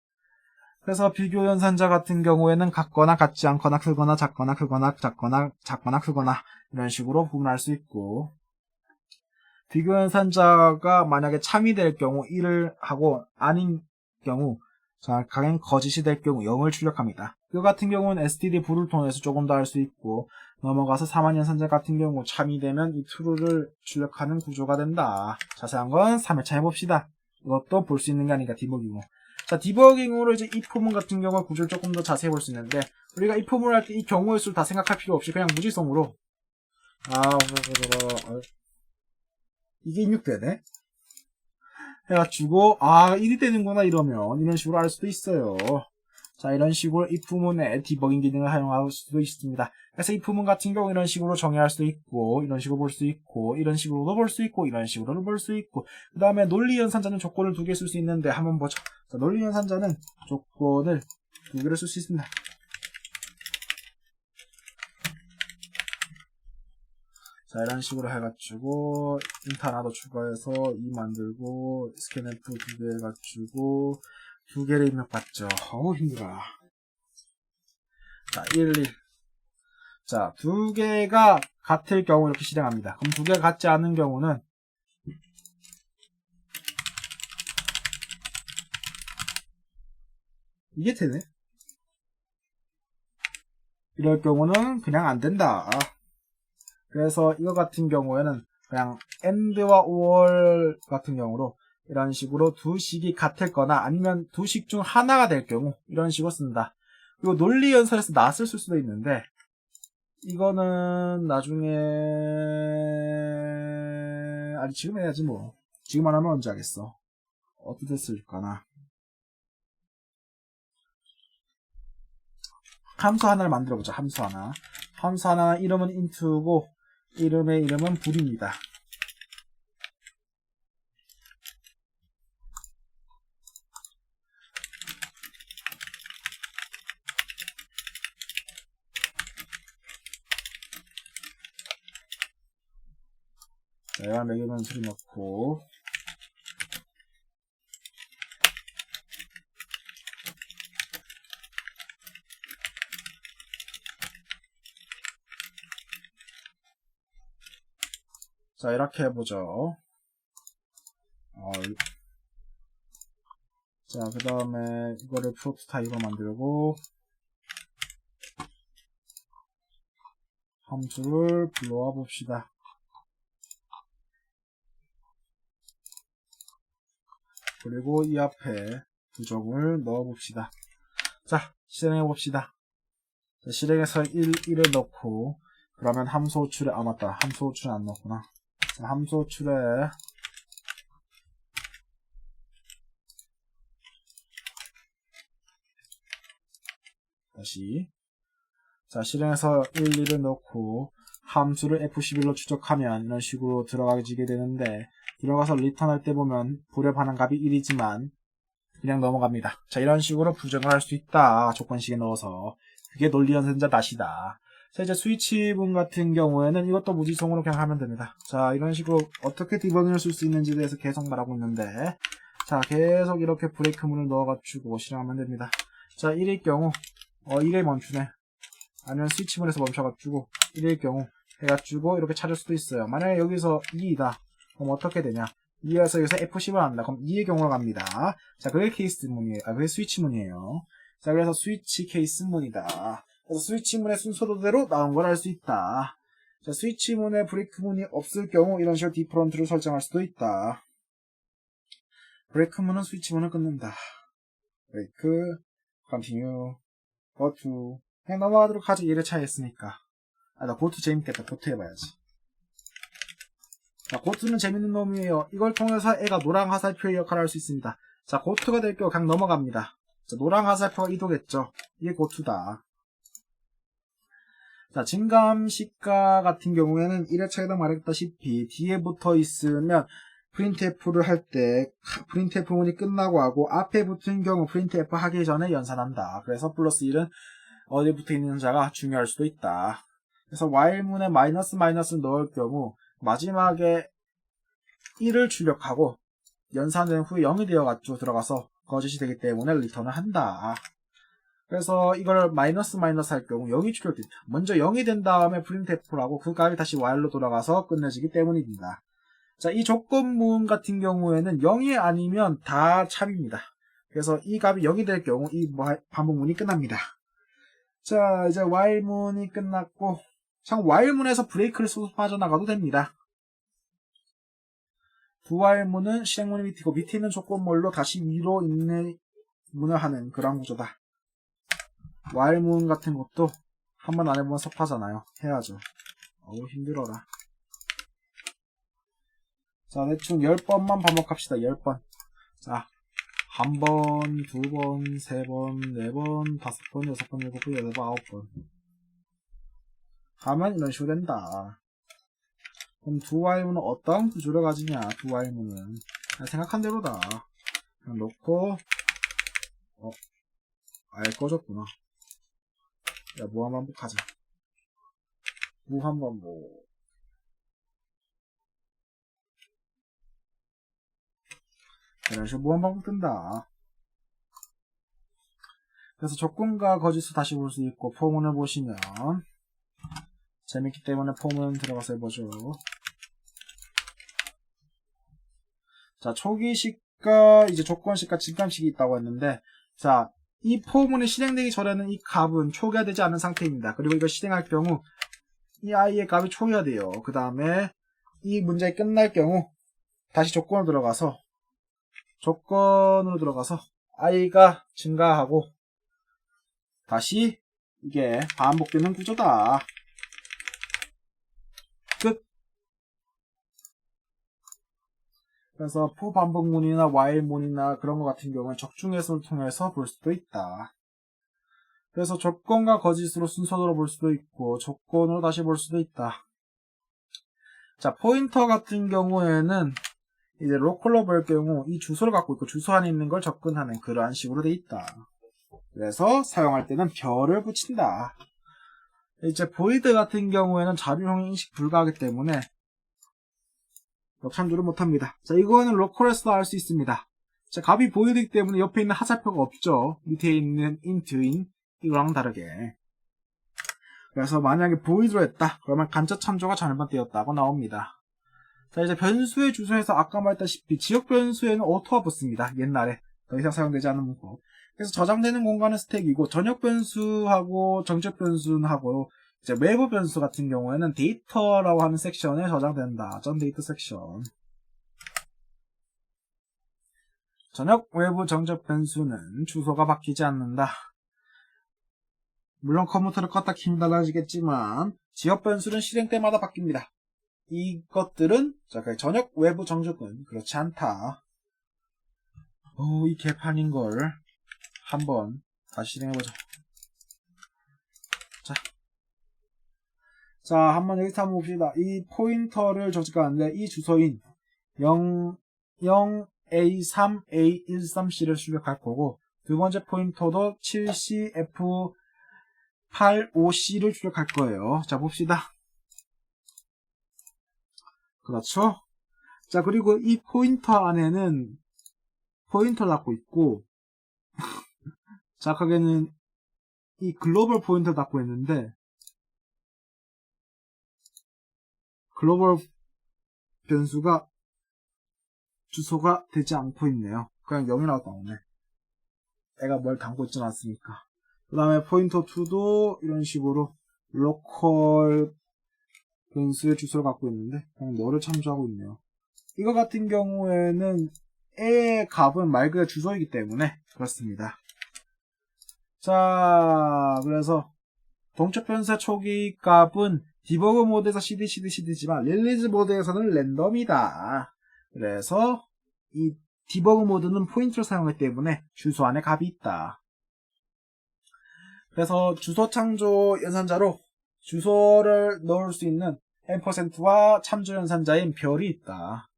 Speaker 1: 그래서 비교 연산자 같은 경우에는 같거나 같지 않거나 크거나 작거나 크거나 작거나 작거나 크거나 이런 식으로 구분할 수 있고 디귿연산자가 만약에 참이 될 경우 1을 하고 아닌 경우 자, 강행 거짓이 될 경우 0을 출력합니다. 이거 같은 경우는 std 불을 통해서 조금 더 할 수 있고 넘어가서 3만연산자 같은 경우 참이 되면 이 true를 출력하는 구조가 된다. 자세한 건 3회차 해봅시다. 이것도 볼 수 있는 게 아니니까 디버깅으로. 자, 디버깅으로 이제 이 부분 같은 경우 구조를 조금 더 자세히 볼 수 있는데 우리가 이 부분을 할 때 이 경우의 수를 다 생각할 필요 없이 그냥 무지성으로 이게 입력되네? 해가지고 1이 되는구나 이러면 이런 식으로 할 수도 있어요. 자, 이런 식으로 이 부분에 디버깅 기능을 사용할 수도 있습니다. 그래서 이 부분 같은 경우 이런 식으로 정의할 수도 있고 이런 식으로 볼 수 있고 이런 식으로도 볼 수 있고 이런 식으로도 볼 수 있고 그 다음에 논리연산자는 조건을 2개 쓸 수 있는데 한번 보죠. 자, 논리연산자는 조건을 2개를 쓸 수 있습니다. 자, 이런 식으로 해가지고 int 하나 더 추가해서 2 만들고 scanf 2개 해가지고 2개를 입력받죠. 어우 힘들어. 자, 1, 1. 자, 2개가 같을 경우 이렇게 실행합니다. 그럼 2개가 같지 않은 경우는 이게 되네. 이럴 경우는 그냥 안 된다. 그래서 이거 같은 경우에는 그냥 AND와 OR 같은 경우로 이런 식으로 두 식이 같을 거나 아니면 두 식 중 하나가 될 경우 이런 식으로 쓴다. 그리고 논리연산에서 낫을 쓸 수도 있는데 이거는 나중에 아니 지금 해야지 뭐. 지금 안 하면 언제 하겠어. 어떻게 쓸까나. 함수 하나를 만들어보자. 함수 하나. 함수 하나 이름은 int고 이름의 이름은 불입니다. 내가 매기면 소리 넣고 자 이렇게 해보죠. 자 그 다음에 이거를 프로토타입으로 만들고 함수를 불러와 봅시다. 그리고 이 앞에 부정을 넣어 봅시다. 자 실행해 봅시다. 자, 실행해서 1을 넣고 그러면 함수 호출에 맞다. 함수 호출에 안 넣었구나. 자, 함수 호출에 다시 자 실행해서 1을 넣고 함수를 F11로 추적하면 이런 식으로 들어가지게 되는데 들어가서 리턴 할 때 보면 불의 반응값이 1이지만 그냥 넘어갑니다. 자 이런 식으로 부정을 할 수 있다. 조건식에 넣어서 그게 논리연산자 낫이다. 자 이제 스위치문 같은 경우에는 이것도 무지성으로 그냥 하면 됩니다. 자 이런 식으로 어떻게 디버깅을 쓸 수 있는지에 대해서 계속 말하고 있는데 자 계속 이렇게 브레이크문을 넣어가지고 실행하면 됩니다. 자 1일 경우 1에 멈추네. 아니면 스위치문에서 멈춰가지고 1일 경우 해가지고 이렇게 찾을 수도 있어요. 만약에 여기서 2이다. 그럼 어떻게 되냐? 2에서 여기서 F10을 한다. 그럼 2의 경우로 갑니다. 자, 그게 케이스문이에요. 그게 스위치문이에요. 자, 그래서 스위치 케이스문이다. 그래서 스위치문의 순서대로 나온 걸 알 수 있다. 자, 스위치문에 브레이크문이 없을 경우 이런 식으로 디퍼런트를 설정할 수도 있다. 브레이크문은 스위치문을 끊는다. 브레이크, 컨티뉴, 고투. 그냥 넘어가도록 하지. 1의 차이 했으니까. 나 고투 재밌겠다. 고투 해봐야지. 자, 고투는 재밌는 놈이에요. 이걸 통해서 애가 노랑 화살표의 역할을 할 수 있습니다. 자, 고투가 될 경우 그냥 넘어갑니다. 자, 노랑 화살표가 이동했죠. 이게 고투다. 자, 증감시가 같은 경우에는 1회차에도 말했다시피 뒤에 붙어 있으면 printf를 할 때 printf 문이 끝나고 하고 앞에 붙은 경우 printf 하기 전에 연산한다. 그래서 플러스 1은 어디에 붙어 있는 자가 중요할 수도 있다. 그래서 while문에 마이너스를 넣을 경우 마지막에 1을 출력하고 연산된 후에 0이 되어가지고 들어가서 거짓이 되기 때문에 리턴을 한다. 그래서 이걸 마이너스 할 경우 0이 출력됩니다. 먼저 0이 된 다음에 printf라고 그 값이 다시 while로 돌아가서 끝내지기 때문입니다. 자, 이 조건문 같은 경우에는 0이 아니면 다 참입니다. 그래서 이 값이 0이 될 경우 이 반복문이 끝납니다. 자, 이제 while문이 끝났고, 참 while문에서 브레이크를 써서 빠져나가도 됩니다. 두 while문은 실행문이 밑이고 밑에 있는 조건문로 다시 위로 있는 문을 하는 그런 구조다. while문 같은 것도 한번 안 해보면 섭하잖아요. 해야죠. 어우 힘들어라. 자, 대충 10번만 반복합시다. 10번. 자, 1번, 2번, 3번, 4번, 5번, 6번, 7번, 8번, 9번. 하면 이런 식으로 된다. 그럼 두 while문은 어떤 구조를 가지냐? 두 while문은 생각한 대로다. 그냥 놓고 아예 꺼졌구나. 야, 무한 반복하자. 무한 반복. 이런 식으로 무한 반복 뜬다. 그래서 조건과 거짓수 다시 볼 수 있고, 포문을 보시면 재밌기 때문에 포문 들어가서 해보죠. 자, 초기식과 이제 조건식과 진감식이 있다고 했는데, 자, 이 포문이 실행되기 전에는 이 값은 초기화되지 않은 상태입니다. 그리고 이걸 실행할 경우 이 i의 값이 초기화돼요. 그 다음에 이 문제가 끝날 경우 다시 조건으로 들어가서 i가 증가하고 다시 이게 반복되는 구조다. 끝. 그래서 for 반복문이나 while문이나 그런 것 같은 경우는 적중해석을 통해서 볼 수도 있다. 그래서 조건과 거짓으로 순서대로 볼 수도 있고 조건으로 다시 볼 수도 있다. 자, 포인터 같은 경우에는 이제 로컬로 볼 경우 이 주소를 갖고 있고 주소 안에 있는 걸 접근하는 그러한 식으로 돼 있다. 그래서 사용할 때는 별을 붙인다. 이제 void 같은 경우에는 자료형 인식 불가하기 때문에 역참조를 못합니다. 자, 이거는 로컬에서도 알 수 있습니다. 자, 값이 void이기 때문에 옆에 있는 하차표가 없죠. 밑에 있는 int인 이거랑 다르게. 그래서 만약에 void로 했다. 그러면 간접 참조가 잘못되었다고 나옵니다. 자, 이제 변수의 주소에서 아까 말했다시피 지역 변수에는 auto가 붙습니다. 옛날에 더 이상 사용되지 않는 문법. 그래서 저장되는 공간은 스택이고 전역 변수하고 정적 변수하고 이제 외부 변수 같은 경우에는 데이터라고 하는 섹션에 저장된다. 전 데이터 섹션. 전역 외부 정적 변수는 주소가 바뀌지 않는다. 물론 컴퓨터를 껐다 키면 달라지겠지만 지역 변수는 실행 때마다 바뀝니다. 이것들은 전역 외부 정적은 그렇지 않다. 이 개판인걸 한번 다시 실행해보자. 자, 한번 여기서 한번 봅시다. 이 포인터를 적직하는데 이 주소인 0A3A13C를 출력할 거고 두 번째 포인터도 7CF85C를 출력할 거예요. 자, 봅시다. 그렇죠? 자, 그리고 이 포인터 안에는 포인터를 갖고 있고 정확하게는 이 글로벌 포인터를 갖고 있는데 글로벌 변수가 주소가 되지 않고 있네요. 그냥 0이라고 나오네. 애가 뭘 담고 있진 않습니까. 그 다음에 포인터 2도 이런 식으로 로컬 변수의 주소를 갖고 있는데 그냥 너를 참조하고 있네요. 이거 같은 경우에는 애의 값은 말 그대로 주소이기 때문에 그렇습니다. 자, 그래서 동적 변수의 초기 값은 디버그 모드에서 CD지만 릴리즈 모드에서는 랜덤이다. 그래서 이 디버그 모드는 포인트를 사용하기 때문에 주소 안에 값이 있다. 그래서 주소 창조 연산자로 주소를 넣을 수 있는 %와 참조 연산자인 별이 있다.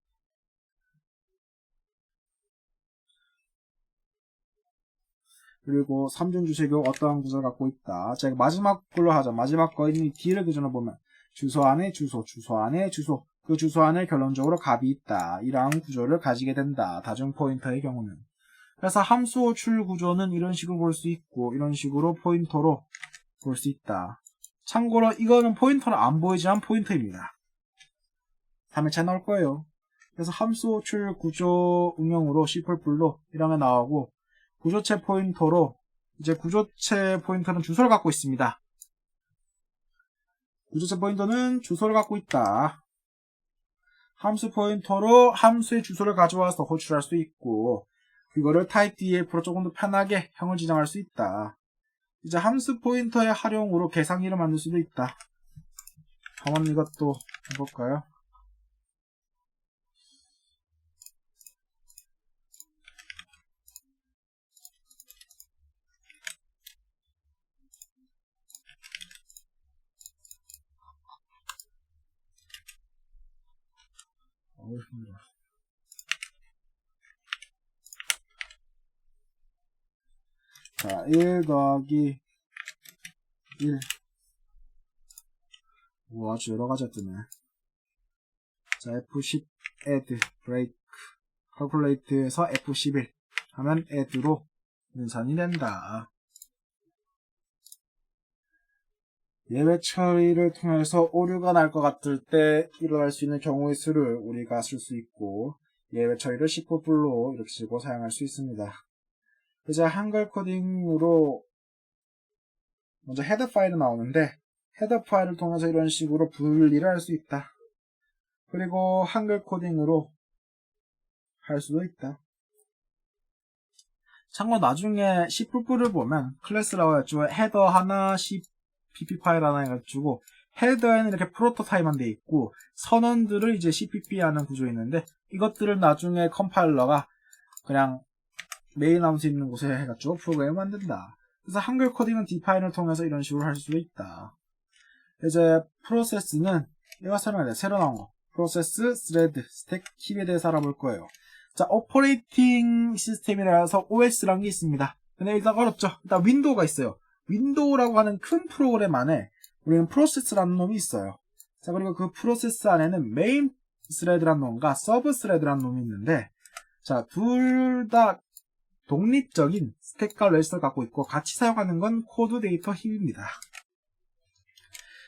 Speaker 1: 그리고 3중 주소의 어떠한 구조를 갖고 있다. 자, 마지막 걸로 하자. 마지막 거인 D를 기준으로 보면 주소 안에 주소, 주소 안에 주소, 그 주소 안에 결론적으로 값이 있다. 이러한 구조를 가지게 된다. 다중 포인터의 경우는. 그래서 함수 호출 구조는 이런 식으로 볼 수 있고 이런 식으로 포인터로 볼 수 있다. 참고로 이거는 포인터는 안 보이지만 포인터입니다. 3회차 나올 거예요. 그래서 함수 호출 구조 응용으로 C++로 이런 게 나오고, 구조체 포인터로 이제 구조체 포인터는 주소를 갖고 있습니다. 구조체 포인터는 주소를 갖고 있다. 함수 포인터로 함수의 주소를 가져와서 호출할 수 있고, 그거를 타입 DF로 조금 더 편하게 형을 지정할 수 있다. 이제 함수 포인터의 활용으로 계산기를 만들 수도 있다. 한번 이것도 해볼까요? 힘들어. 자, 1 더하기 1. 오, 아주 여러가지가 뜨네. 자, F10 add, break, calculate에서 F11 하면 add로 분산이 된다. 예외 처리를 통해서 오류가 날 것 같을 때 일어날 수 있는 경우의 수를 우리가 쓸 수 있고, 예외 처리를 C++로 이렇게 쓰고 사용할 수 있습니다. 이제 한글 코딩으로 먼저 헤더 파일이 나오는데, 헤더 파일을 통해서 이런 식으로 분리를 할 수 있다. 그리고 한글 코딩으로 할 수도 있다. 참고 나중에 C++를 보면 클래스라고 해가지고 헤더 하나, CPP 파일 하나 해가지고 헤더에는 이렇게 프로토타입만 돼 있고 선언들을 이제 CPP 하는 구조 있는데, 이것들을 나중에 컴파일러가 그냥 메인 함수 있는 곳에 해가지고 프로그램을 만든다. 그래서 한글 코딩은 디파인을 통해서 이런 식으로 할 수 있다. 이제 프로세스는 이거 설명해. 새로 나온 거. 프로세스, 스레드, 스택, 킵에 대해서 알아볼 거예요. 자, 오퍼레이팅 시스템이라서 OS라는 게 있습니다. 근데 일단 어렵죠. 일단 윈도우가 있어요. 윈도우라고 하는 큰 프로그램 안에 우리는 프로세스라는 놈이 있어요. 자, 그리고 그 프로세스 안에는 메인 스레드라는 놈과 서브 스레드라는 놈이 있는데, 자, 둘 다 독립적인 스택과 레지스터를 갖고 있고 같이 사용하는 건 코드 데이터 힙입니다.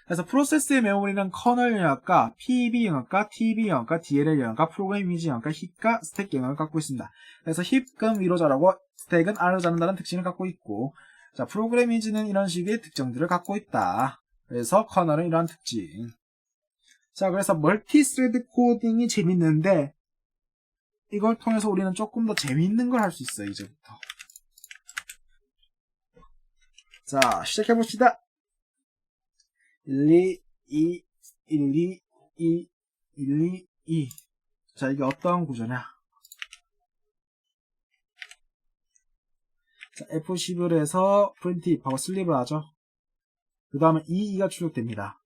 Speaker 1: 그래서 프로세스의 메모리는 커널 영역과 PB 영역과 TB 영역과 DLL 영역과 프로그램 이미지 영역과 힙과 스택 영역을 갖고 있습니다. 그래서 힙은 위로 자르고 스택은 아래로 자른다는 특징을 갖고 있고, 자, 프로그램 이미지는 이런 식의 특징들을 갖고 있다. 그래서 커널은 이러한 특징. 자, 그래서 멀티 스레드 코딩이 재밌는데 이걸 통해서 우리는 조금 더 재밌는 걸 할 수 있어요. 이제부터. 자, 시작해봅시다. 1, 2, 2, 1, 2, 2, 1, 2, 2. 자, 이게 어떠한 구조냐? 자, F10을 해서 프린트입하고 슬립을 하죠. 그 다음에 2가 출력됩니다.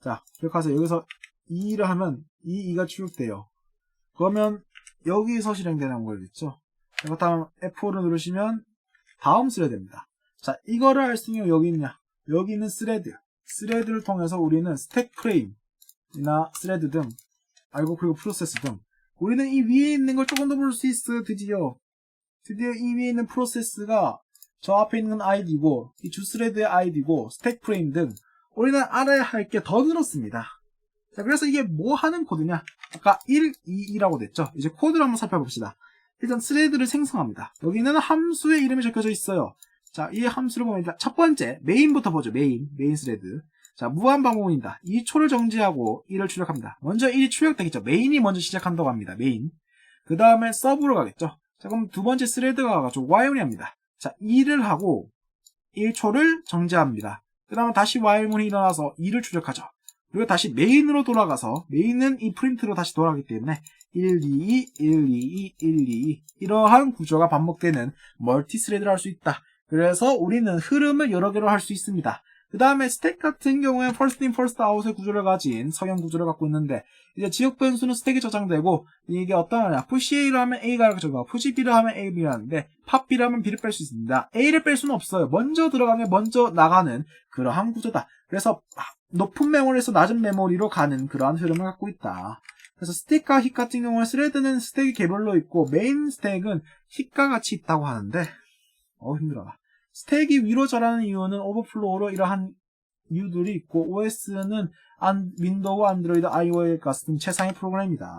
Speaker 1: 자, 기억하세요. 여기서 2를 하면 2가 출력돼요. 그러면 여기서 실행되는 거겠죠. 그렇다면 F4를 누르시면 다음 스레드입니다. 자, 이거를 할 수 있는 여기 있냐? 여기 있는 스레드. 스레드를 통해서 우리는 스택 프레임이나 스레드 등, 그리고 프로세스 등, 우리는 이 위에 있는 걸 조금 더 볼 수 있어요. 드디어 이 위에 있는 프로세스가 저 앞에 있는 아이디고, 이 주스레드의 아이디고, 스택 프레임 등 우리는 알아야 할 게 더 늘었습니다. 자, 그래서 이게 뭐 하는 코드냐? 아까 1, 2, 2라고 됐죠? 이제 코드를 한번 살펴봅시다. 일단 스레드를 생성합니다. 여기는 함수의 이름이 적혀져 있어요. 자, 이 함수를 보면 일단 첫 번째 메인부터 보죠. 메인 스레드. 자, 무한 반복입니다. 2초를 정지하고 1을 출력합니다. 먼저 1이 출력되겠죠. 메인이 먼저 시작한다고 합니다. 메인. 그 다음에 서브로 가겠죠. 자, 그럼 두 번째 스레드가 가가지고 while문이 합니다. 자, 2를 하고 1초를 정지합니다. 그 다음에 다시 while문이 일어나서 2를 출력하죠. 그리고 다시 메인으로 돌아가서, 메인은 이 프린트로 다시 돌아가기 때문에 1, 2, 2, 1, 2, 2, 1, 2, 2 이러한 구조가 반복되는 멀티 스레드를 할 수 있다. 그래서 우리는 흐름을 여러 개로 할 수 있습니다. 그 다음에 스택 같은 경우에 first in first out의 구조를 가진 성형 구조를 갖고 있는데, 이제 지역 변수는 스택에 저장되고, 이게 어떤 거냐, push A를 하면 A가 저장하고 push B를 하면 A, B를 하는데 pop B를 하면 B를 뺄 수 있습니다. A를 뺄 수는 없어요. 먼저 들어가면 먼저 나가는 그러한 구조다. 그래서 높은 메모리에서 낮은 메모리로 가는 그러한 흐름을 갖고 있다. 그래서 스택과 힙 같은 경우는 스레드는 스택이 개별로 있고 메인 스택은 힙과 같이 있다고 하는데, 힘들어. 스택이 위로 자라는 이유는 오버플로우로 이러한 이유들이 있고, OS는 윈도우, 안드로이드, iOS 같은 최상의 프로그램입니다.